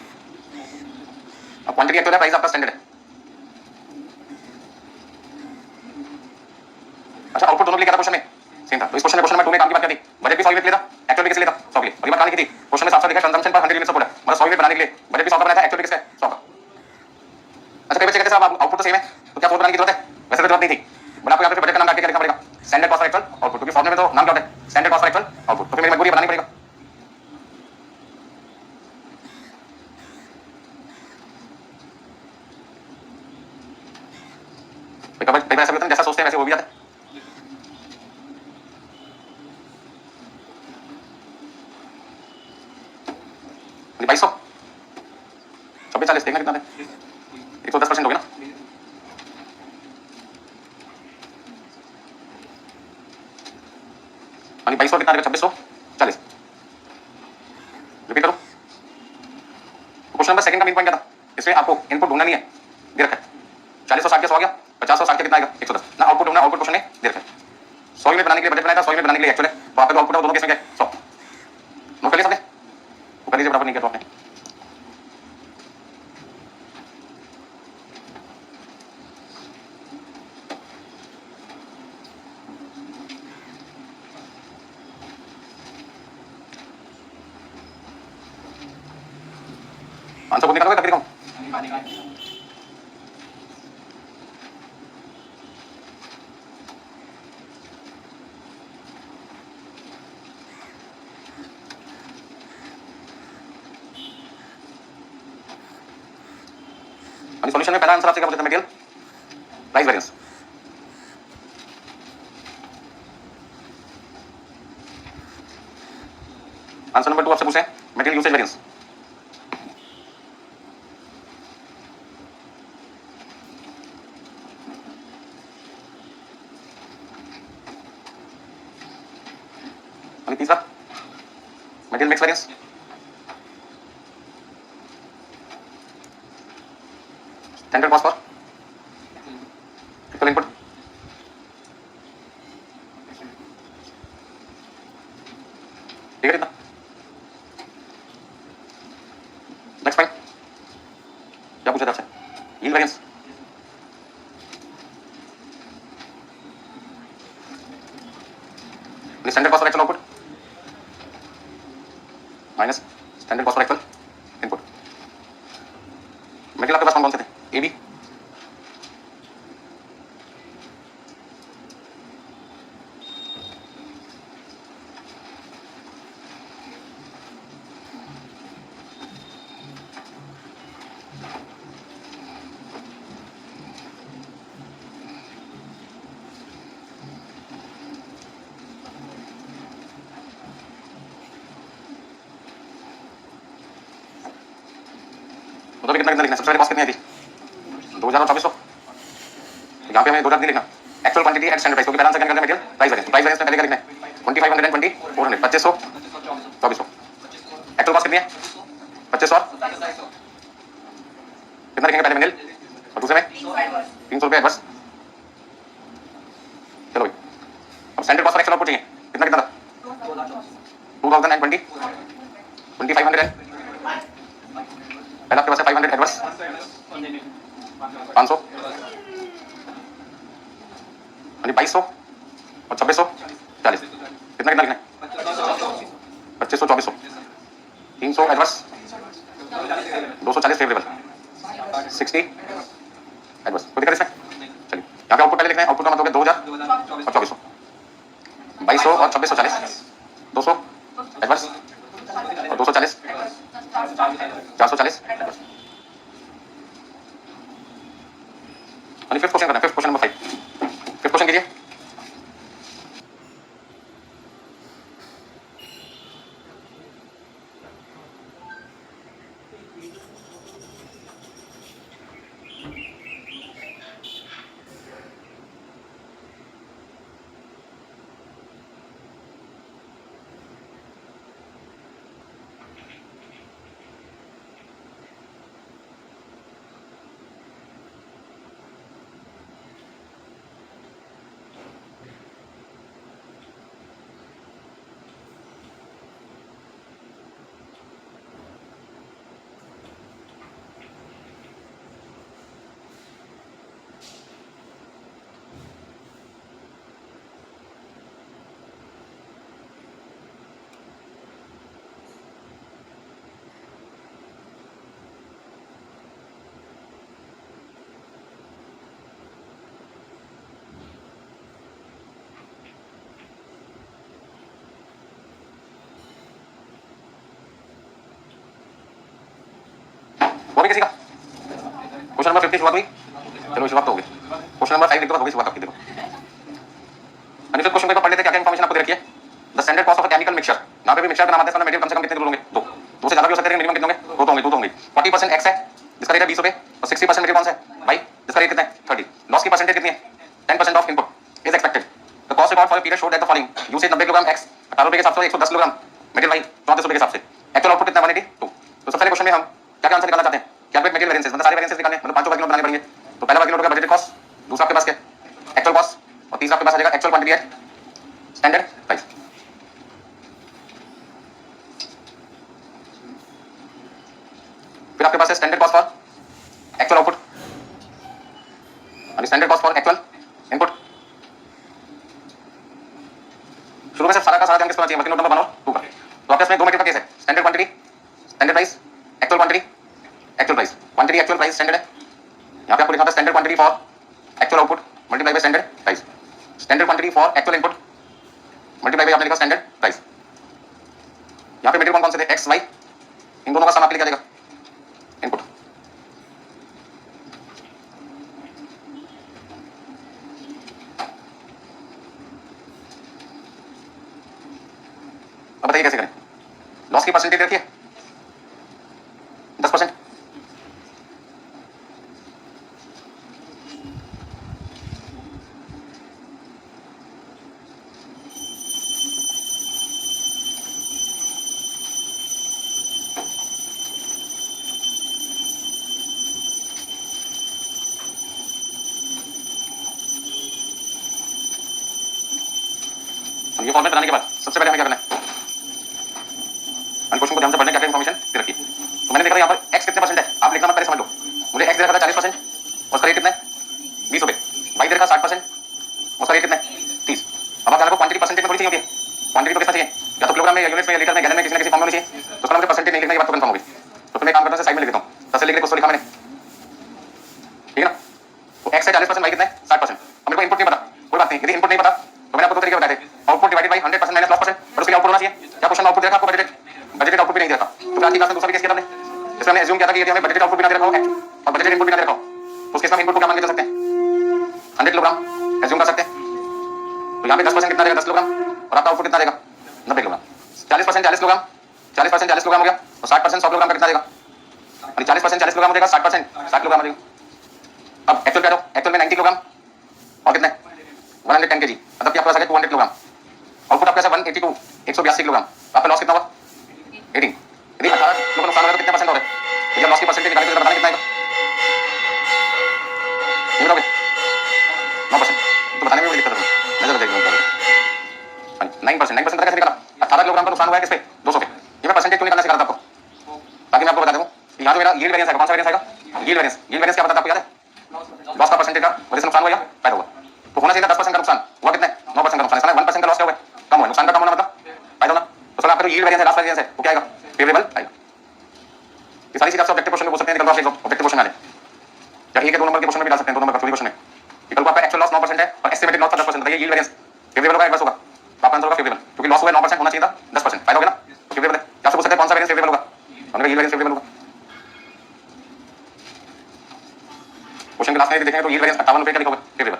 अब क्वांटिटी एक्चुअल है, प्राइस आपका स्टैंडर्ड है। अच्छा आउटपुट दोनों के लिए क्या था क्वेश्चन में सेम था, तो इस क्वेश्चन में मैं 2 में काम की बात की थी, बजट भी 100 यूनिट लेता, एक्चुअल भी किस लिए था 100 के लिए, और ये बात कहानी की थी क्वेश्चन में साफ साफ लिखा कंजम्पशन पर 100 यूनिट सपोर्ट है, मतलब 100 यूनिट बनाने के लिए बजट भी 100 का बनाया था, एक्चुअल किसका 100 का। अच्छा कई बच्चे कहते हैं साहब आउटपुट तो सेम है तो क्या 4 बनाने की जरूरत है, वैसे तो जरूरत नहीं थी, बट आपको यहाँ पे बजट का नाम काट के क्या लिखना पड़ेगा, standard cost for actual output, क्योंकि फॉर्मूले में तो नाम क्या होता है standard cost for actual output, तो फिर मेरी मजबूरी बनानी पड़ेगा। कई बार ऐसा होता है जैसा सोचते हैं वैसे वो भी आता है। जी 2200 26 40 देखना कितना है, 110% हो गया ना। यानी 2200 कितना आएगा 2640, रिपीट करो। क्वेश्चन नंबर सेकंड का मेन पॉइंट क्या था, इसमें आपको इनपुट ढूंढना नहीं है, दे रखा है 40 और 60 के 100 आ गया, 50 और 60 के कितना आएगा 110 ना, आउटपुट ढूंढना, आउटपुट क्वेश्चन में दे रखा है। 100 यूनिट बनाने के लिए बजट बनाया था, 100 यूनिट बनाने के लिए एक्चुअल है, तो आपका जो आउटपुट है दोनों केस में क्या है 100। नोट कर लिया सबने, वो कर लीजिए बराबर, नहीं किया तो आपने। आंसर खुद निकालोगे तब दिखाऊं। सॉल्यूशन में पहला आंसर आपसे क्या बोलते थे, material price variance. Answer number 2 आपसे पूछे मटेरियल यूसेज वेरिएंस। अभी तीसरा material mix variance. Standard cost for equal input. ठीक है कितना, नेक्स्ट पॉइंट क्या पूछा था आपसे, yield variance. Standard cost for actual output minus standard cost for actual input. Material आपके पास कौन कौन से थे, ए बी, तो कितना कितना लिखना है, सबसे पहले कॉस्ट कितनी आई थी 2000 और 2400, यहाँ पे हमें 2000 नहीं लिखना, actual quantity at standard price, क्योंकि पहला आंसर क्या करना है material price variance, price variance में पहले क्या लिखना है 2520 2500 2400 2400 एक्चुअल कॉस्ट कितनी है? 25 और कितना लिखेंगे पहले में नील और दूसरे में 300 रुपये एडवर्स। चलो भाई अब standard cost for actual output चाहिए कितना कितना था? 2020 2500 पहला आपके पास है 500 एडवर्स 500 2200 और 2640 कितना कितना लिखना है? 2500 2400 300 एडवर्स 240 फेवरेबल 60 एडवर्स। कोई दिक्कत इसमें? चलिए यहाँ पे आउटपुट पहले लिखना है। आउटपुट का मतलब 2000 और 2400 2200 और 2640 200 एडवर्स और 240 440 एडवर्स। फिफ्थ क्वेश्चन करना है। Fifth question number 5 fifth question कीजिए। वो भी किसी का क्वेश्चन नंबर 50 शुरुआत हुई। चलो शुरुआत तो हो गई। क्वेश्चन नंबर 5 लिख दो, हो गई शुरुआत आपकी। देखो फिर क्वेश्चन पेपर पढ़ लेते क्या क्या इन्फॉर्मेशन आपको दे रखी है। The standard cost of chemical mixture. यहाँ पे भी मिक्सचर बनाते हैं, मटेरियल कम से कम कितने किलो होंगे? दो से ज्यादा भी हो सकते हैं, मिनिमम कितने होंगे? दो तो होंगे 40% एक्स है जिसका रेट है 20 रुपए और 60% मटेरियल कौन सा है भाई जिसका रेट कितना है 30। लॉस की परसेंटेज कितनी है? 10% of input is expected. The cost record for period showed that the following usage 90 kilogram x 18 रुपए के हिसाब से 110 किलोग्राम मटेरियल भाई 34 रुपए के हिसाब से। एक्चुअल आउटपुट कितना 182। तो सबसे पहले क्वेश्चन में हम क्या क्या आंसर निकालना चाहते हैं? कैलकुलेट मटेरियल वेरिएंसेस, मतलब सारे वेरिएंसेस निकालने, मतलब 5 वर्ग बनाने पड़ेंगे। तो पहला वर्ग का बजटेड कॉस्ट, दूसरा आपके पास क्या एक्चुअल कॉस्ट और तीसरा आपके पास आ जाएगा actual quantity at standard price. फिर आपके पास है standard cost for actual output और standard cost for actual input. शुरू में से सारा का सारा ध्यान किस पर चाहिए? वर्किंग नोट नंबर 1 और 2 का। तो आपके पास में दो मटेरियल का केस है, standard quantity standard price, actual quantity actual price. Quantity actual price standard है, यहाँ पे आपको लिखना था standard quantity for actual output multiply by standard price. Standard quantity for actual input multiply bye आपने लिखा स्टैंडर्ड प्राइस। यहाँ पे मटेरियल कौन से थे? एक्स वाई, इन दोनों का सम आपके लिए क्या देगा? इनपुट। अब बताइए कैसे करें? लॉस की परसेंटेज रखिए 10%। ये फॉर्मेट बनाने के बाद सबसे पहले हमें क्या करना है? क्वेश्चन को ध्यान से पढ़ने क्या क्या इन्फॉर्मेशन दे रखी है। तो मैंने देखा यहाँ पर x कितने परसेंट है, आप लिखना मत पहले समझ लो। मुझे x दे रखा था 40% और उसका रेट कितना है 20 रुपए। y दे रखा 60% उसका रेट कितना है 30। अब आप जान लो क्वांटिटी परसेंटेज में थोड़ी चाहिए होती है। क्वांटिटी तो कितना चाहिए? या तो किलोग्राम में या यूनिट्स में या लीटर में गैलन में किसी ना किसी फॉर्म में होनी चाहिए। तो उसका मुझे परसेंटेज नहीं लिखने की बात तो कंफर्म हो गई। तो फिर मैं काम करता हूँ साइड में लिख देता हूँ, 10 से लेकर कुछ तो लिखा मैंने, ठीक है ना। तो x है 40%, y कितना है 60%। अब मेरे को इनपुट नहीं पता, कोई बात नहीं। यदि इनपुट नहीं पता तो मैंने आपको दो तरीके बताए थे, output divided by 100% minus loss percent. और उसके लिए आउटपुट होना चाहिए। क्या क्वेश्चन आउटपुट दे रखा आपको? बजटेड आउटपुट भी नहीं दे रखा। तो आज की क्लास में दूसरा भी केस किया हमने, जिसमें हमने एज्यूम किया था कि यदि हमें बजटेड आउटपुट भी ना दे रखा हो और बजटेड इनपुट भी ना दे रखा हो तो उसके साथ इनपुट को क्या मान के चल सकते हैं? 100 किलोग्राम एज्यूम कर सकते हैं। तो यहाँ पे 10% कितना देगा? 10 किलोग्राम। और आपका आउटपुट कितना देगा? 90 किलोग्राम। 40% 40 किलोग्राम, 40% 40 किलोग्राम हो गया। और 60% 100 किलोग्राम का कितना देगा? 40% 40 किलोग्राम हो जाएगा, 60% 60 किलोग्राम हो जाएगा। अब एक्चुअल पे आ जाओ। एक्चुअल में 90 किलोग्राम और कितना है 110 kg, मतलब कि आपके पास आ गया 200 किलोग्राम। आउटपुट आपके पास 182 182 किलोग्राम। आपका लॉस कितना हुआ? 18। यदि 18 लोगों को नुकसान हो रहा है तो कितने परसेंट हो रहे हैं? यदि लॉस की परसेंटेज निकालेंगे तो बताना कितना आएगा? नहीं बताओगे? 9%। तो बताने में बड़ी दिक्कत है। नजर देखिए 9%। 9% कैसे निकाला? 18 किलोग्राम का नुकसान हुआ है किस पे? 200 पे। ये मैं परसेंटेज क्यों निकालना सिखा रहा था आपको? ताकि मैं आपको बता दूं कि यहाँ जो मेरा यील्ड वेरिएंस है, कौन सा वेरिएंस आएगा? Yield variance. यील्ड वेरिएंस क्या बताता है आपको याद है? लॉस का परसेंटेज का वजह से नुकसान हुआ या फायदा हुआ। तो होना चाहिए 10% का नुकसान, हुआ कितने? 9% का नुकसान। इसका 1% का लॉस क्या हुआ? कम हुआ। नुकसान का कम होना मतलब फायदा होना। तो सर आपका जो यील्ड वेरिएंस है, लॉस वेरिएंस है, वो क्या आएगा? फेवरेबल आएगा। ये सारी चीजें आप ऑब्जेक्टिव क्वेश्चन में बोल सकते हैं, निकल आप ऑब्जेक्टिव क्वेश्चन में या एक या 2 नंबर के क्वेश्चन में भी डाल सकते हैं। 2 नंबर का थ्योरी क्वेश्चन है कि कल को आपका एक्चुअल लॉस 9% है और एस्टिमेटेड लॉस 10%। बताइए यील्ड वेरिएंस फेवरेबल होगा एडवर्स होगा? तो आपका आंसर होगा फेवरेबल, क्योंकि लॉस हुआ 9%, होना चाहिए था 10%। फायदा होगा ना, तो फेवरेबल है। क्या आपसे पूछ सकते हैं कौन सा वेरिएंस फेवरेबल होगा? हमने यील्ड वेरिएंस फेवरेबल होगा। क्वेश्चन के लास्ट में देखेंगे तो यील्ड वेरिएंस 58 रुपए का लिखा हुआ है फेवरेबल।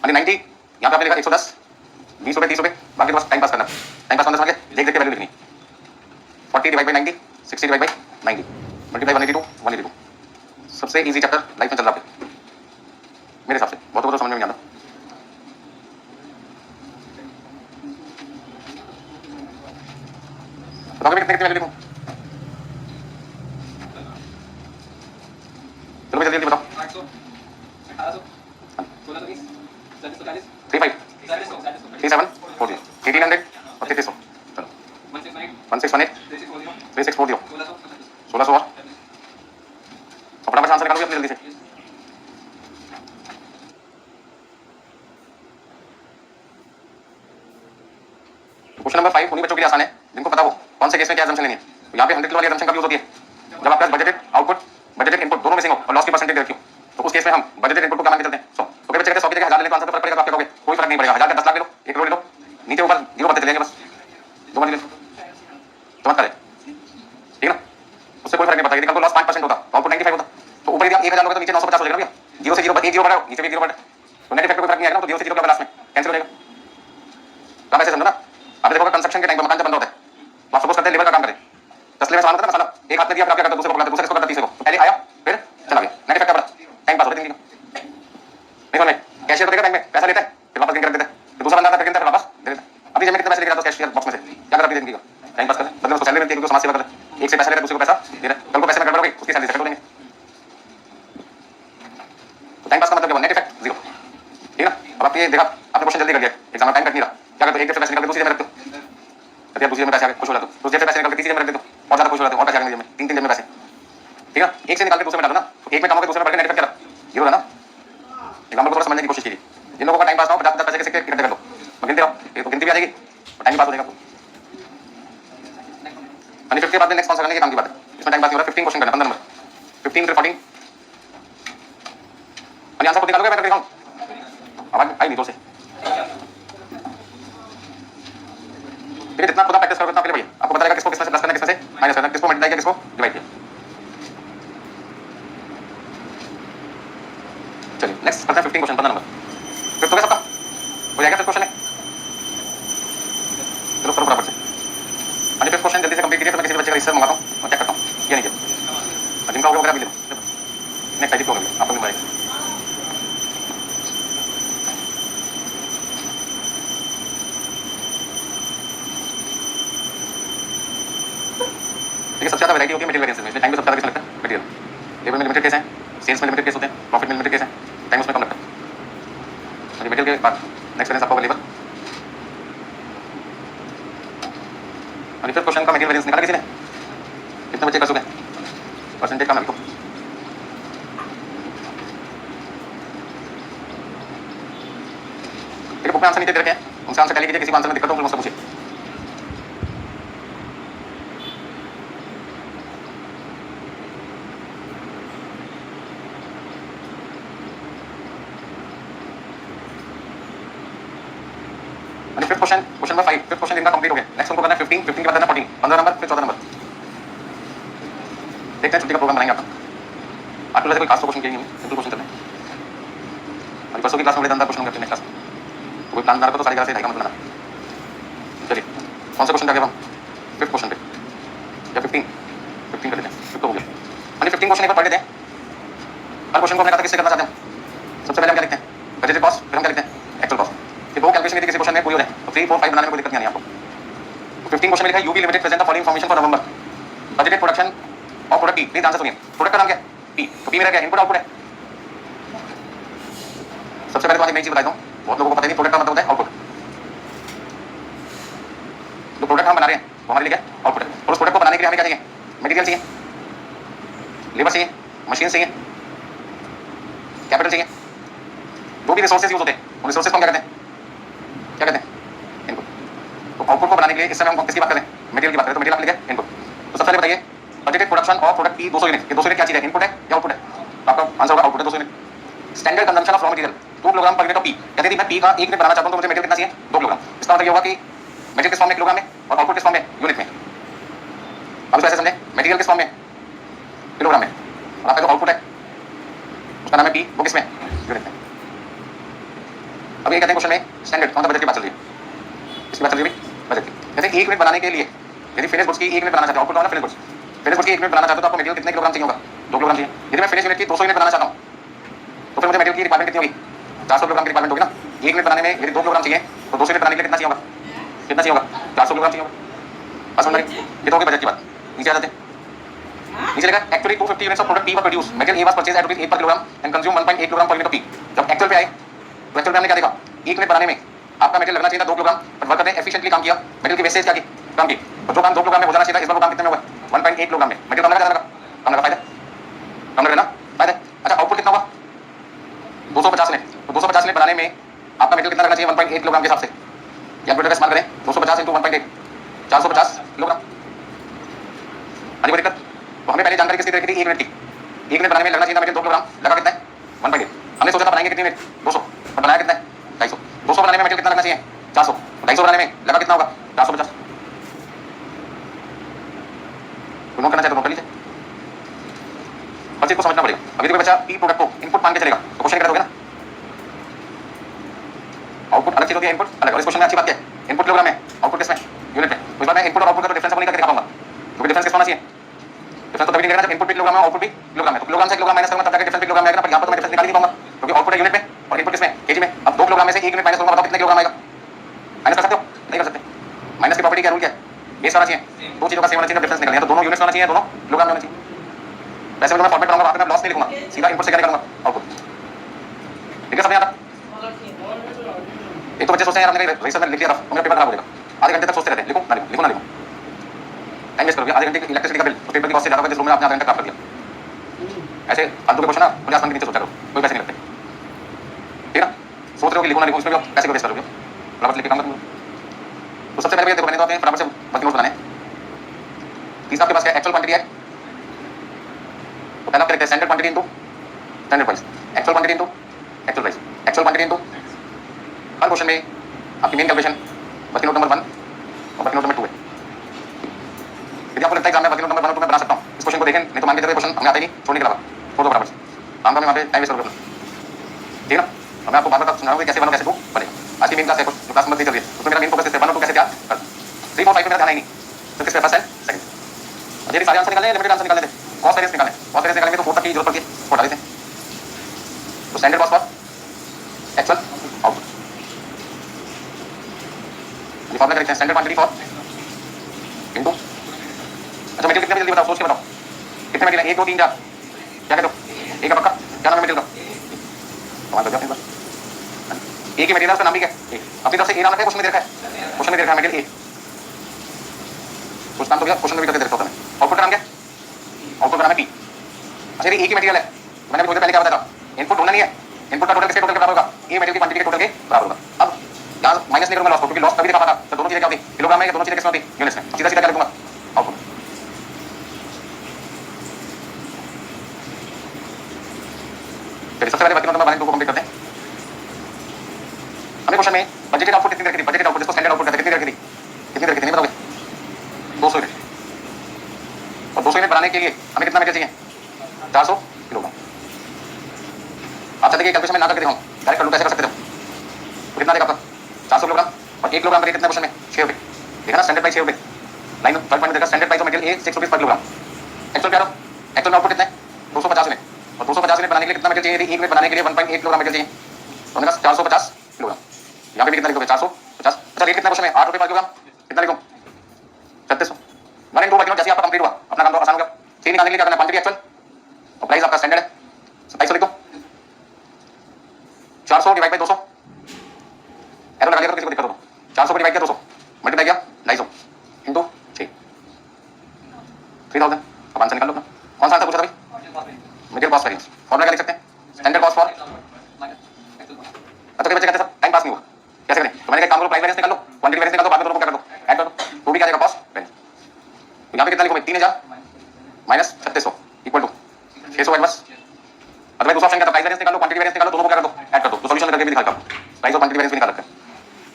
यानी 90 यहां पे आपने लिखा 110, 20 रुपए, 30 रुपए, बाकी तो बस टाइम पास करना। टाइम पास करना समझ गए? देख देख के वैल्यू लिखनी। 40 divide by 90, 60 divide by 90, multiply 182, 182। सबसे इजी चैप्टर लाइफ में चल रहा है मेरे हिसाब से। बहुत समझ में नहीं आता। बताओगे कितने कितने वैल्यू लिखूं? चलो जल्दी जल्दी बताओ। 800, 1800, 1620, 3740, 35, 37, 40, 1800 और 3300। चलो 1618, 3640, 1600 और फटाफट आंसर निकालोगे अपनी जल्दी से। क्वेश्चन नंबर 5 उन्हीं बच्चों के लिए आसान है जिनको पता हो कौन से केस में क्या assumption लेनी है। तो यहाँ पे 100 किलो वाली assumption कब यूज होती है? जब आपका बजटेड आउटपुट, बजटेड इनपुट दोनों मिसिंग हो और लॉस की परसेंटेज रखी हो। तो उस केस में हम बजटेड इनपुट को क्या मान के चलते हैं? 100। तो कई बच्चे कहते हैं 100 की जगह 1000 ले तो आंसर तो फर्क पड़ेगा? तो आप क्या कहोगे? कोई फर्क नहीं पड़ेगा। 1000 का 10 लाख ले लो, 1 करोड़ ले लो, नीचे ऊपर जीरो बढ़ते चलेंगे बस। दो मत ले लो, चमत्कार है, ठीक है ना? उससे कोई फर्क नहीं पड़ता। यदि कल को लॉस 5% होता तो आउटपुट 95 होता। तो ऊपर यदि आप 1000 लोगे तो नीचे 950 हो जाएगा भैया। जीरो से जीरो, एक जीरो बढ़ाओ, नीचे भी जीरो बढ़े तो नेट इफेक्ट कोई फर्क नहीं आएगा ना। तो जीरो से जीरो क्या लास्ट में कैंसिल हो जाएगा। आप ऐसे समझो ना। आप देखोगे कंस्ट्रक्शन के टाइम पर मकान जब बंद होता है तो आप सपोज करते हैं लेबर का काम करें, 10 लेबर सामान करते हैं, मसाला एक हाथ में दिया, फिर आप क्या करते हैं? दूसरे को पकड़ते हैं, दूसरे को करते हैं, तीसरे को। तो पहले आया फिर चला गया, नेट इफेक्ट क्या पड़ा? टाइम पास हो रहा है नहीं समझ में? कैशियर को देगा टाइम में पैसा लेता है, फिर वापस गिन के रख देता है, फिर दूसरा बंदा आता है, फिर गिनता है, फिर वापस दे देता है। अपनी जेब में कितने पैसे लेके जाता है कैशियर बॉक्स में से? क्या कर अपनी जिंदगी का टाइम पास कर, बदले उसको सैलरी मिलती है, समाज सेवा कर, एक से पैसा ले रहा है, दूसरे को पैसा दे रहा है। कल को पैसे में गड़बड़ हो गई, उसकी सैलरी से कट हो जाएंगे। तो टाइम पास का मतलब क्या? नेट इफेक्ट जीरो, ठीक है ना? अब आप ये देखा, आपने क्वेश्चन जल्दी कर दिया, एग्जाम में टाइम कट नहीं रहा, क्या करते हो? एक जेब से पैसे निकाल के दूसरी जेब में रखते हो, फिर दूसरी जेब में पैसे आ गए, खुश हो जाते हो। तो जेब से पैसे निकाल के तीसरी जेब में रख देते हो, और ज्यादा खुश हो जाते हो, और पैसे आ गए जेब में, तीन तीन जेब में पैसे, ठीक है? एक से निकाल के दूसरे में डालो ना, तो एक में कम हो गया, दूसरे में बढ़ गया, नेट इफेक्ट क्या रहा? जीरो है ना। एग्जाम्पल को थोड़ा समझने की कोशिश कीजिए। जिन लोगों का टाइम पास ना हो 50 पैसे के सिक्के इकट्ठे कर लो, गिनते रहो, एक तो गिनती भी आ जाएगी और टाइम पास हो जाएगा। 50 के बाद नेक्स्ट कौन सा करने के काम की बात है? इसमें टाइम पास नहीं हो रहा। 15 क्वेश्चन करना, 15 नंबर, 15 14। और आंसर खुद निकालोगे, मैं करके दिखाऊं? आवाज आई नहीं जोर से। ठीक है, जितना खुद प्रैक्टिस करोगे उतना पहले भैया आपको पता लगेगा किसको किसमें से प्लस करना, किसमें से माइनस करना, किसको मल्टीप्लाई किया, किसको डिवाइड किया। चलिए नेक्स्ट करते हैं 15 क्वेश्चन, 15 नंबर। फिर तो सबका हो जाएगा। फिर क्वेश्चन है, चलो करो फटाफट से। हाँ जी, फिर क्वेश्चन जल्दी से कंप्लीट कीजिए। तो मैं किसी बच्चे का रजिस्टर मंगाता हूँ और चेक करता हूँ ये नहीं किया। जिनका होगा वगैरह भी ले लो। नेक्स्ट आई होगा आपको मिल जाएगा। देखिए सबसे ज्यादा वैरायटी होती है मटेरियल वेरिएंस में, इसलिए टाइम भी सबसे ज्यादा किसमें लगता है? मटेरियल। लेबर में लिमिटेड केस है, सेल्स में लिमिटेड केस होते हैं, प्रॉफिट में लिमिटेड केस है, टाइम उसमें कम लगता है। मटेरियल के बाद नेक्स्ट वेरिएंस आपको लेबर। और फिर क्वेश्चन का मटेरियल वेरिएंस निकाला किसी ने? कितने बच्चे कर चुके हैं? परसेंटेज का ना लिखो। देखिए बुक में आंसर नीचे दे रखे हैं, उनसे आंसर टैली कीजिए। किसी को आंसर में दिक्कत हो मुझसे पूछिए। Fifth question, question number 5, fifth question इनका कंप्लीट हो गया। नेक्स्ट उनको करना है 15, 15 के बाद करना 14, 15 नंबर, फिर 14 नंबर। देखते हैं छुट्टी का प्रोग्राम बनाएंगे आपका। आपको वैसे कोई खास क्वेश्चन किए नहीं, सिंपल क्वेश्चन करते हैं। और परसों की क्लास में बड़े दमदार क्वेश्चन होंगे नेक्स्ट क्लास में। तो कोई प्लान बना रखो तो सारी क्लास से ढाई का मत बनाना। चलिए कौन सा क्वेश्चन आगे हम फिफ्थ क्वेश्चन पे या 15 कर लेते हैं। फिफ्थ हो गया। हाँ 15 क्वेश्चन एक बार पढ़ लेते हैं। हर क्वेश्चन को हमने कहा था किससे करना चाहते हैं। सबसे पहले हम क्या लिखते हैं? बजटेड कॉस्ट, फिर हम क्या लिखते हैं? Actual cost. ये दो कैलकुलेशन यदि किसी क्वेश्चन में पूरी हो जाए तो 3 4 5 बनाने में कोई दिक्कत नहीं आनी आपको। 15 क्वेश्चन में लिखा है UB limited present the following information for November budgeted production और प्रोडक्ट पी। प्लीज आंसर सुनिए। प्रोडक्ट का नाम क्या है? पी। तो पी मेरा क्या इनपुट आउटपुट है? सबसे पहले तो आज एक नई चीज बताता हूँ, बहुत लोगों को पता नहीं प्रोडक्ट का मतलब होता है आउटपुट। जो प्रोडक्ट हम बना रहे हैं वो हमारे लिए क्या आउटपुट है। और उस प्रोडक्ट को बनाने के लिए हमें क्या चाहिए? मटेरियल चाहिए, लेबर चाहिए, मशीन चाहिए, कैपिटल चाहिए। जो भी रिसोर्सेज यूज होते हैं उन रिसोर्सेज को हम क्या कहते हैं? क्या कहते हैं? इनपुट। तो आउटपुट को बनाने के लिए इस समय हम किसकी बात करें? मटेरियल की बात करें। तो मटेरियल आपके लिए इनपुट। तो सबसे पहले बताइए बजटेड प्रोडक्शन और प्रोडक्ट की 200 यूनिट। ये 200 यूनिट क्या चीज है? इनपुट है या आउटपुट है? तो आपका आंसर होगा आउटपुट है 200 unit. Standard consumption of raw material 2 kilogram per unit of P. कहते हैं मैं पी का 1 यूनिट बनाना चाहता हूं तो मुझे मटेरियल कितना चाहिए? 2 किलोग्राम। इसका मतलब ये होगा कि मटेरियल किस फॉर्म में किलोग्राम में और आउटपुट किस फॉर्म में यूनिट में। अब इसको ऐसे समझे मटेरियल किस फॉर्म में किलोग्राम में और आपका जो आउटपुट है उसका नाम है पी, वो किस में यूनिट में। अब ये कहते हैं क्वेश्चन में स्टैंडर्ड कौन सा बजट की बात चल रही है? इसकी बात चल रही है बजट की। कहते हैं 1 यूनिट बनाने के लिए यदि फिनिश गुड्स की 1 यूनिट बनाना चाहते हो आउटपुट होगा फिनिश गुड्स। फिनिश गुड्स की 1 यूनिट बनाना चाहते हो तो आपको मटेरियल कितने किलोग्राम चाहिए होगा? 2 किलोग्राम चाहिए। यदि मैं फिनिश यूनिट की 200 यूनिट बनाना चाहता हूं तो फिर मुझे मटेरियल की रिक्वायरमेंट कितनी होगी? 400 किलोग्राम की रिक्वायरमेंट होगी ना। 1 यूनिट बनाने में यदि 2 किलोग्राम चाहिए तो 200 यूनिट बनाने के लिए कितना चाहिए होगा? कितना चाहिए होगा? 400 किलोग्राम चाहिए होगा। बस समझ में ये तो होगी बजट की बात। नीचे आ जाते हैं। नीचे लिखा actually 250 units of product P were produce material A was purchased at ₹8 per kilogram and consume 1.8 kilogram per unit of P. जब एक्चुअल पे आए तो एक्चुअल पे हमने क्या देखा? 1 यूनिट बनाने में आपका मटेरियल लगना चाहिए था 2 किलोग्राम, बट वर्कर ने एफिशिएंटली काम किया, मटेरियल की वेस्टेज क्या की? कम की। तो जो काम 2 किलोग्राम में हो जाना चाहिए था इस बार वो काम कितने में हुआ? 1.8 किलोग्राम में। मटेरियल कम लगा ज्यादा लगा? कम लगा। फायदा कम लगा ना फायदा। अच्छा आउटपुट कितना हुआ? 250 यूनिट। तो 250 यूनिट बनाने में आपका मटेरियल कितना लगना चाहिए? 1.8 किलोग्राम के हिसाब से। कैलकुलेटर का इस्तेमाल करें 250 × 1.8 450 किलोग्राम। अभी कोई दिक्कत? तो हमें पहले जानकारी किसकी रखी थी? 1 यूनिट की। 1 यूनिट बनाने में लगना चाहिए था मटेरियल 2 किलोग्राम, लगा कितना है? 1.8। हमने सोचा था बनाएंगे कितनी यूनिट? 200, और बनाया कितना है? 250। 200 बनाने में मटेरियल कितना लगना चाहिए? 400। 250 बनाने में लगा कितना होगा? 450। नोट करना चाहे तो नोट कर लीजिए। हर चीज को समझना पड़ेगा। अभी कोई बच्चा पी प्रोडक्ट को इनपुट मान के चलेगा तो क्वेश्चन क्या होगा ना? आउटपुट अलग चीज होती है, इनपुट अलग। और इस क्वेश्चन में अच्छी बात क्या है? इनपुट किलोग्राम में, आउटपुट किसमें? यूनिट में। तो इस बार मैं इनपुट और आउटपुट का डिफरेंस अपनी करके दिखा पाऊंगा, क्योंकि डिफरेंस किस होना चाहिए? डिफरेंस तो तभी निकलेगा जब इनपुट भी किलोग्राम है आउटपुट भी किलोग्राम है। तो किलोग्राम से किलोग्राम माइनस करूंगा तब जाके डिफरेंस किलोग्राम में आएगा ना। पर यहां पर तो मैं डिफरेंस निकाल नहीं पाऊंगा क्योंकि आउटपुट है यूनिट में और इनपुट किसमें? केजी में। अब 2 किलोग्राम में से 1 यूनिट माइनस करूंगा, बताओ कितने किलोग्राम आएगा? माइनस कर सकते हो? नहीं कर सकते। माइनस की प्रॉपर्टी क्या रूल क्या है? बेस होना चाहिए, दो चीजों का सेम होना चाहिए, डिफरेंस निकलना है तो दोनों यूनिट्स होना चाहिए, दोनों किलोग्राम होना चाहिए। वैसे मैं फॉर्मेट बनाऊंगा, वहां पे मैं लॉस नहीं लिखूंगा, सीधा इनपुट से क्या निकालूंगा? आउटपुट। ठीक है समझ आता? एक तो बच्चे सोचते हैं यार हमने रजिस्टर में लिख दिया था तो मेरा पेपर खराब हो जाएगा। आधे घंटे तक सोचते रहते हैं लिखूं ना लिखूं, लिखूं ना लिखूं, टाइम वेस्ट करोगे। आधे घंटे की इलेक्ट्रिसिटी का बिल तो पेपर की कॉस्ट से ज्यादा होगा जिस रूम में आपने आधे घंटे खराब कर दिया। ऐसे फालतू के क्वेश्चन ना मुझे आसमान के नीचे सोचा करो, कोई पैसे नहीं लगते। ठीक है ना? सोच रहे हो कि लिखूं ना लिखूं, इसमें भी पैसे को वेस्ट करोगे, फटाफट लिख के काम कर। तो सबसे पहले देखो मैंने तो आपने फटाफट से वर्किंग नोट बनाने। तीसरा आपके पास क्या एक्चुअल क्वांटिटी है? तो पहला आप लिखते हैं standard quantity into standard price, actual quantity into actual price, actual quantity into. हर क्वेश्चन में आपकी main calculation working note number 1 और वर्किंग नोट नंबर 2 है। यदि आपको लगता है एग्जाम में वर्किंग नोट नंबर 1 और 2 मैं बना सकता हूँ, इस क्वेश्चन को देखें, नहीं तो मान के चलिए क्वेश्चन हमें आता ही नहीं, छोड़ने के अलावा छोड़ दो बराबर से। काम का मैं वहाँ पे टाइम वेस्ट करोगे अपना, ठीक है ना? और मैं आपको बार बार समझाऊंगा कैसे बनो कैसे 2 बनेगा। आज की मेन क्लास है, जो क्लास नंबर 3 चल रही है उसमें मेरा मेन फोकस है 1 और 2 कैसे तैयार कर। 3 4 5 में मेरा ध्यान है नहीं, तो किस पे फर्स्ट एंड सेकंड। और यदि सारे आंसर निकालने हैं, लिमिटेड आंसर निकालने थे, कॉस्ट वेरिएंस निकालने, कॉस्ट वेरिएंस निकालेंगे तो 4 तक की जरूरत पड़ती है, 4 डाल देते हैं। तो standard cost for actual output, ये फॉर्मूला लिखते हैं स्टैंडर्ड क्वांटिटी फॉर इनटू। अच्छा मटेरियल कितने जल्दी बताओ, सोच के बताओ कितने मटेरियल? 1 2 3 4 क्या कहते हो? एक का पक्का क्या नाम है मटेरियल का? सवाल कर दिया। एक ही मटेरियल का नाम भी क्या है? अपनी तरफ से ए नाम रखा है, क्वेश्चन में देखा है, क्वेश्चन में देखा है मटेरियल ए, कुछ नाम तो क्या क्वेश्चन में भी करके देखा होता है। आउटपुट का नाम क्या? आउटपुट का नाम है पी। अच्छा ये एक ही मटेरियल है, मैंने अभी थोड़ी देर पहले क्या बताया था, इनपुट ढूंढना नहीं है, इनपुट का टोटल किसके टोटल के बराबर होगा? ए मटेरियल की क्वांटिटी के टोटल के बराबर होगा। अब यहाँ माइनस नहीं करूंगा लॉस को, क्योंकि लॉस तभी दिखा पाता तो दोनों चीजें क्या होती? किलोग्राम में, दोनों चीजें किसमें होती? यूनिट्स में। सीधा सीधा क्या लिखूंगा? आउटपुट। सबसे पहले वर्किंग नोट नंबर 1 को कंप्लीट करते हैं। हमने क्वेश्चन में बजटेड आउटपुट कितनी रखी थी? बजटेड आउटपुट जिसको स्टैंडर्ड आउटपुट कहते हैं, कितनी रखी थी? कितनी रखी थी नहीं बताओगे? 200 यूनिट। और 200 यूनिट बनाने के लिए हमें कितना मटेरियल चाहिए? 400 किलोग्राम। आप चाहते हैं कैलकुलेशन में ना करके दिखाऊं, डायरेक्ट कर लूं, कैसे कर सकते थे? तो कितना देगा आपका? 400 किलोग्राम और 1 किलोग्राम का रेट कितना क्वेश्चन में? 6 रुपये। देखा ना स्टैंडर्ड प्राइस 6 रुपये। लाइन 12 पॉइंट देखा standard price of material A 6 रुपये पर किलोग्राम। एक्चुअल क्या रहा? एक्चुअल में आउटपुट कितना है? 250 यूनिट। और 250 यूनिट बनाने के लिए कितना मटेरियल चाहिए? 1 यूनिट बनाने के लिए 1.8 किलोग्राम मटेरियल चाहिए। तो हमने कहा 450 किलोग्राम। यहाँ पे भी कितना लिखोगे? 450। अच्छा रेट कितना क्वेश्चन में? 8 रुपये पर किलोग्राम। कितना लिखूं? 3600 1 इन 2 बाकी जैसे आपका कंप्लीट हुआ अपना काम तो आसान हो गया। सी निकालने के लिए क्या करना है क्वांटिटी एक्चुअल और प्राइस आपका स्टैंडर्ड है 2700 लिख दो 400 डिवाइड बाय 200 एरो लगा दिया तो किसी को दिक्कत हो 400 को डिवाइड किया 200 मल्टीप्लाई किया 250 इंटू 6 3000 अब आंसर निकाल लो अपना। कौन सा आंसर पूछा था भाई मटेरियल कॉस्ट वेरिएंस फॉर्मूला क्या लिख सकते हैं स्टैंडर्ड कॉस्ट फॉर अच्छा बच्चे कहते हैं टाइम पास नहीं हुआ कैसे करें तो मैंने कहा काम करो प्राइस वेरिएंस निकाल लो क्वांटिटी वेरिएंस निकाल दो बाद में दोनों को क्या कर दो ऐड कर दो तो भी क्या आएगा कॉस्ट वेरिएंस तो यहां पे कितना लिखो भाई 3000 माइनस 3600 इक्वल टू 600 एडवांस अथवा दूसरा ऑप्शन क्या था प्राइस वेरिएंस निकालो क्वांटिटी वेरिएंस निकालो दोनों को क्या कर दो ऐड कर दो तो सॉल्यूशन करके भी दिखा दो प्राइस और क्वांटिटी वेरिएंस भी निकाल सकते हैं।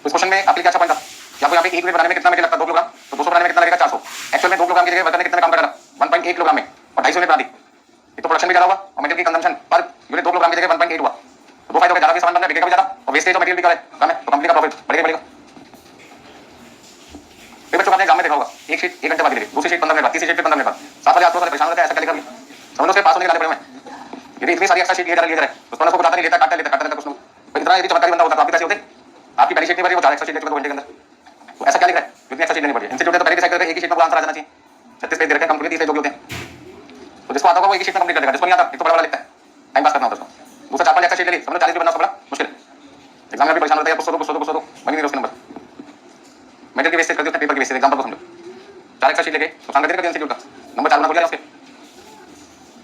तो इस क्वेश्चन में आपके लिए क्या अच्छा पॉइंट था कि आपको यहाँ पे 1 यूनिट बनाने में कितना मटेरियल लगता है 2 किलोग्राम तो 200 बनाने में कितना लगेगा 400 एक्चुअल में 2 किलोग्राम की जगह वर्कर ने कितना काम करा 1.8 किलोग्राम में और 250 यूनिट बना दी ये तो प्रोडक्शन भी ज्यादा हुआ और मटेरियल की कंजम्पशन पर यूनिट 2 किलोग्राम की जगह 1.8 हुआ तो 2 फायदे हो गए ज्यादा भी सामान बनना बिकेगा भी ज्यादा और वेस्टेज और मटेरियल भी कम है तो कंपनी का प्रॉफिट बढ़ेगा बढ़ेगा। फिर बच्चों आपने एग्जाम में देखा होगा एक शीट 1 घंटे बाद मिलेगी दूसरी शीट 15 मिनट बाद तीसरी शीट 15 मिनट बाद 7 बजे आप लोग परेशान होते हैं ऐसा क्या लिखा समझ लो उसके पास होने के लाले पड़े हुए यदि इतनी सारी एक्स्ट्रा शीट ये जरा तो उसको बताता नहीं लेता काटता कुछ लोग इतना यदि चमत्कारी बंदा होता तो आपके पैसे होते आपकी पहली शीट नहीं भरी वो 4 एक्स्ट्रा शीट ले चुका 2 घंटे के अंदर तो ऐसा क्या लिखा है इतनी एक्स्ट्रा शीट लेनी पड़ी है इंस्टीट्यूट तो पहले डिसाइड करके एक ही शीट में आंसर आ जाना चाहिए 36 पेज दे रखे हैं कंप्लीट 30 पेज जो भी होते हैं तो जिसको आता होगा वो एक ही शीट में कंप्लीट कर देगा जिसको नहीं आता एक तो बड़ा बड़ा लिखता है टाइम पास करना होता है उसको दूसरा 4-5 एक्स्ट्रा शीट ले ली समझो 40 बनना बड़ा मुश्किल है एग्जाम में भी परेशान होता है कुछ दो बनी नहीं उसके नंबर मेटल की वेस्टेज कर देते पेपर की वेस्टेज एग्जांपल को समझो 4 एक्स्ट्रा शीट लेके तो सांग देगा इंस्टीट्यूट का नंबर 4 बना बोल गया उसके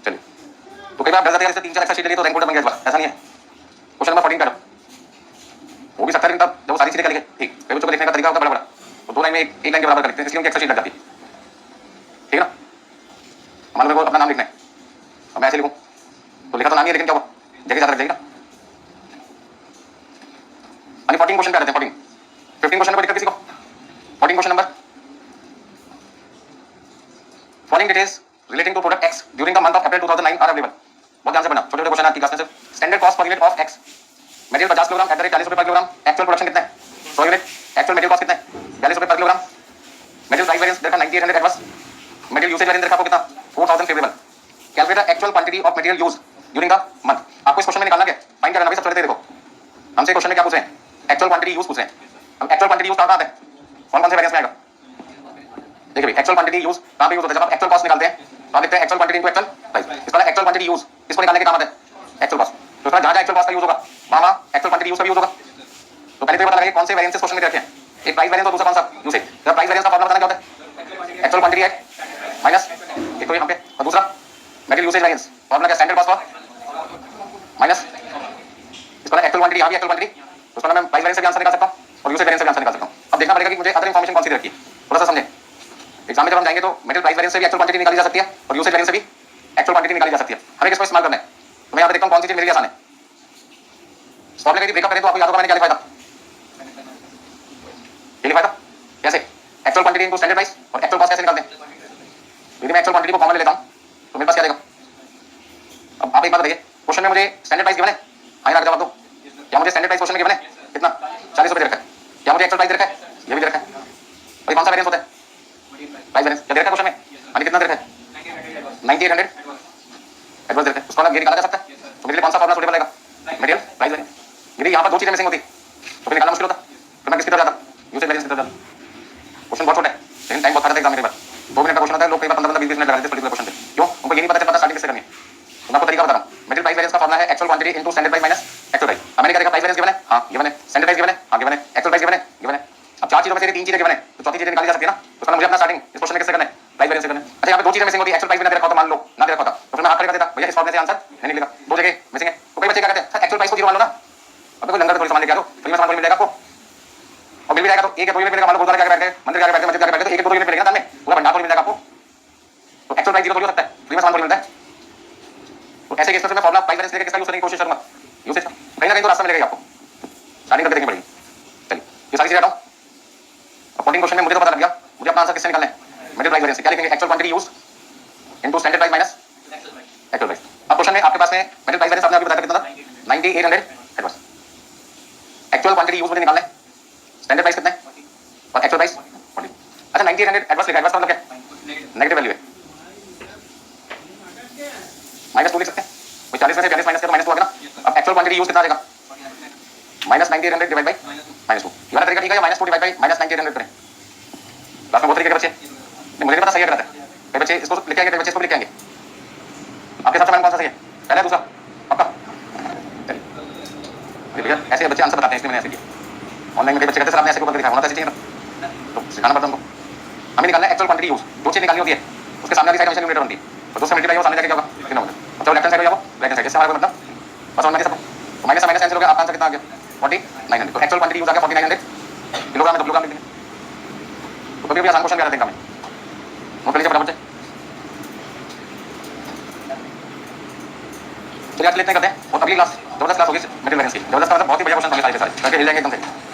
चलिए तो कई बार डर जाते हैं जैसे 3-4 एक्स्ट्रा शीट ले ली तो रैंक होल्डर बन गया ऐसा नहीं है। क्वेश्चन नंबर 14 का वो भी 70 तब जब वो सारी चीजें क्या लिखे ठीक कई बच्चों को लिखने का तरीका होता है बड़ा तो 2 लाइन में एक लाइन के बराबर कर लिखते हैं इसलिए उनकी एक्स्ट्रा शीट लग जाती है ठीक है ना। मान लो मेरे को अपना नाम लिखना है अब मैं ऐसे लिखूं तो लिखा तो नाम ही है लेकिन क्या हुआ जगह ज्यादा लग जाएगी ना। 14 क्वेश्चन पे आ जाते हैं 15 क्वेश्चन पर दिक्कत किसी को 14 question number following details relating to product X during the month of April 2009 are available बहुत ध्यान से पढ़ना छोटे छोटे क्वेश्चन आपकी क्लास में से standard cost per unit of x material 50 kilogram at the rate 40 रुपए पर किलोग्राम एक्चुअल प्रोडक्शन कितना है 100 यूनिट एक्चुअल मटेरियल कॉस्ट कितना है 42 रुपए पर किलोग्राम मटेरियल प्राइस वेरिएंस देखा 9800 एडवांस मटेरियल यूसेज वेरिएंस देखा आपको कितना 4000 favourable calculate the actual quantity of material use during the month आपको इस क्वेश्चन में निकालना क्या फाइंड करना भाई सब चलते देखो हमसे क्वेश्चन में क्या पूछ रहे हैं एक्चुअल क्वांटिटी यूज पूछ रहे हैं हम एक्चुअल क्वांटिटी यूज कहां आते हैं कौन कौन से वेरिएंस में आएगा देखिए भाई एक्चुअल क्वांटिटी यूज कहां पे यूज होता है जब आप एक्चुअल कॉस्ट निकालते हैं तो आप लिखते हैं actual quantity into actual price इसका एक्चुअल क्वांटिटी यूज इसको निकालने के काम आता है एक्चुअल कॉस्ट तो इसका जहां एक्चुअल कॉस्ट का यूज होगा वहां एक्चुअल क्वांटिटी यूज का यूज होगा तो पहले तो पता लगे कौन से वेरिएंसेस क्वेश्चन में रखे हैं एक प्राइस वेरिएंस और दूसरा कौन सा यूसेज जब प्राइस वेरिएंस का फार्मूला बताना क्या होता है एक्चुअल क्वांटिटी है माइनस एक तो यहां पे और दूसरा मटेरियल यूसेज वेरिएंस फार्मूला क्या स्टैंडर्ड कॉस्ट फॉर माइनस इसका एक्चुअल क्वांटिटी यहां भी एक्चुअल क्वांटिटी उसका मैं प्राइस वेरिएंस से भी आंसर निकाल सकता हूं और यूसेज वेरिएंस से भी आंसर निकाल सकता हूं। अब देखना पड़ेगा कि मुझे अदर इंफॉर्मेशन कौन सी दे रखी है थोड़ा सा समझें एग्जाम में जब हम जाएंगे तो मटेरियल प्राइस वेरिएंस से भी एक्चुअल क्वांटिटी निकाली जा सकती है और यूसेज वेरिएंस से भी एक्चुअल क्वांटिटी निकाली जा सकती है हमें किसको इस्तेमाल करना है तो मैं यहां पे देखता हूं कौन सी चीज मेरे लिए आसान है फॉर्मूला यदि ब्रेकअप करें तो आपको याद होगा मैंने क्या लिखा था ये लिखा था कैसे actual quantity into standard price और एक्चुअल कॉस्ट कैसे निकालते हैं यदि मैं एक्चुअल क्वांटिटी को कॉमन ले लेता हूं तो मेरे पास क्या आएगा अब आप एक बात बताइए क्वेश्चन में मुझे स्टैंडर्ड प्राइस गिवन है हां या जवाब दो क्या मुझे स्टैंडर्ड प्राइस क्वेश्चन में गिवन है कितना 40 रुपए दे रखा है क्या मुझे एक्चुअल प्राइस दे रखा है ये भी दे रखा है और कौन सा वेरिएंस होता है प्राइस वेरिएंस क्या दे रखा है क्वेश्चन में यानी कितना दे रखा है 9800 एडवांस दे रखा है उसको अलग ये निकाला जा सकता है तो मेरे लिए कौन सा फार्मूला सूटेबल रहेगा मटेरियल प्राइस वेरिएंस यदि यहां पर दो चीजें मिसिंग होती तो फिर निकालना मुश्किल होता तो मैं किसकी तरफ जाता यूसेज वेरिएंस की तरफ जाता क्वेश्चन बहुत छोटा है लेकिन टाइम बहुत खराब है एग्जाम में बार 2 मिनट का क्वेश्चन होता है लोग कई बार 15-20 मिनट लगा देते हैं पर्टिकुलर क्वेश्चन पे क्यों उनको ये नहीं पता चलता स्टार्टिंग कैसे करनी है तो मैं आपको तरीका बता रहा हूं मटेरियल प्राइस वेरिएंस का फार्मूला है actual quantity into standard price minus actual price अब मैंने क्या देखा प्राइस वेरिएंस गिवन है हां गिवन है स्टैंडर्ड प्राइस गिवन है हां गिवन है एक्चुअल प्राइस गिवन है अब 4 चीजों में से 3 चीजें गिवन है तो चौथी चीज निकाली जा सकती है ना तो उसका मुझे अपना स्टार्टिंग इस क्वेश्चन में कैसे करना है प्राइस वेरिएंस से करना है अच्छा यहां पे 2 चीजें मिसिंग होती है एक्चुअल प्राइस भी ना दे रखा होता मान लो ना दे रखा होता तो फिर मैं हाथ खड़े कर देता भैया इस फॉर्मूले से आंसर नहीं निकलेगा 2 जगह मिसिंग है तो कई बच्चे क्या कहते हैं एक्चुअल प्राइस को 0 मान लो ना अब कोई लंगर थोड़ी सामान लेके आ दो फ्री में सामान मिल जाएगा आपको और बिल भी जाएगा तो एक 2 यूनिट मिलेगा मान लो गुरुद्वारा के आगे बैठ गए मंदिर के आगे बैठ गए मस्जिद के आगे बैठ गए तो एक 2 यूनिट मिलेगा ना दाम में पूरा भंडार थोड़ी मिल जाएगा आपको तो एक्चुअल प्राइस 0 थोड़ी हो सकता है फ्री में सामान थोड़ी मिलता है तो ऐसे केस में मैं फॉर्मूला प्राइस वेरिएंस लेके किसका यूज करने की कोशिश करूंगा यूसेज का कहीं ना कहीं तो रास्ता मिलेगा आपको स्टार्टिंग करके देखनी पड़ेगी चलिए ये सारी चीजें हटाओ अब 14 क्वेश्चन में मुझे तो पता लग गया मुझे अपना आंसर किससे निकालना है मटेरियल प्राइस वेरिएंस क्या लिखेंगे actual quantity used into standard price minus actual price अब क्वेश्चन में आपके पास में मटेरियल प्राइस वेरिएंस आपने अभी बताया कितना था 9800 एडवांस एक्चुअल क्वांटिटी यूज्ड मुझे निकालना है स्टैंडर्ड प्राइस कितना है और एक्चुअल प्राइस 40 अच्छा 9800 एडवांस लिखा है एडवांस का मतलब क्या नेगेटिव वैल्यू है -2 लिख सकते हैं वो 40 में से 42 माइनस कर तो -2 आ गया ना अब एक्चुअल क्वांटिटी यूज कितना आ जाएगा -9800 डिवाइड बाय -2 ये वाला तरीका ठीक है या -2 डिवाइड बाय -9800 करें लास्ट में वो तरीके के बच्चे मुझे नहीं पता सही है गलत है। कई बच्चे इसको लिख के आएंगे, कई बच्चे इसको भी लिख के आएंगे। आपके हिसाब से मैम कौन सा सही है? पहला है दूसरा? आपका? चलिए भैया ऐसे बच्चे आंसर बताते हैं, इसलिए मैंने ऐसे किया। ऑनलाइन में कई बच्चे कहते हैं सर आपने ऐसे को करके दिखाया, होना तो ऐसे चाहिए ना, तो सिखाना पड़ता है हमको। हमें निकालना है एक्चुअल क्वांटिटी यूज, जो चीज निकालनी होती है उसके सामने वाली साइड हमेशा न्यूमरेटर बनती है, तो जो मल्टीप्लाई हो सामने जाके क्या होगा कितना होगा। अच्छा लेफ्ट हैंड साइड हो जाओ, राइट हैंड साइड, इससे हमारा कोई मतलब बस समझ में सब। तो माइनस से माइनस कैंसिल हो गया, आपका आंसर कितना आ गया 4900। तो एक्चुअल क्वांटिटी यूज आ गया 4900 किलोग्राम में, तो किलोग्राम लिख देंगे। तो कभी भी आसान क्वेश्चन भी आ जाते हैं इनका में, नोट कर लीजिए फटाफट से। चलिए आज लेते हैं करते हैं, और अगली क्लास जबरदस्त क्लास होगी मटेरियल बैलेंस की। जबरदस्त मतलब बहुत ही बढ़िया क्वेश्चन होंगे सारे के सारे, करके हिल जाएंगे एकदम से।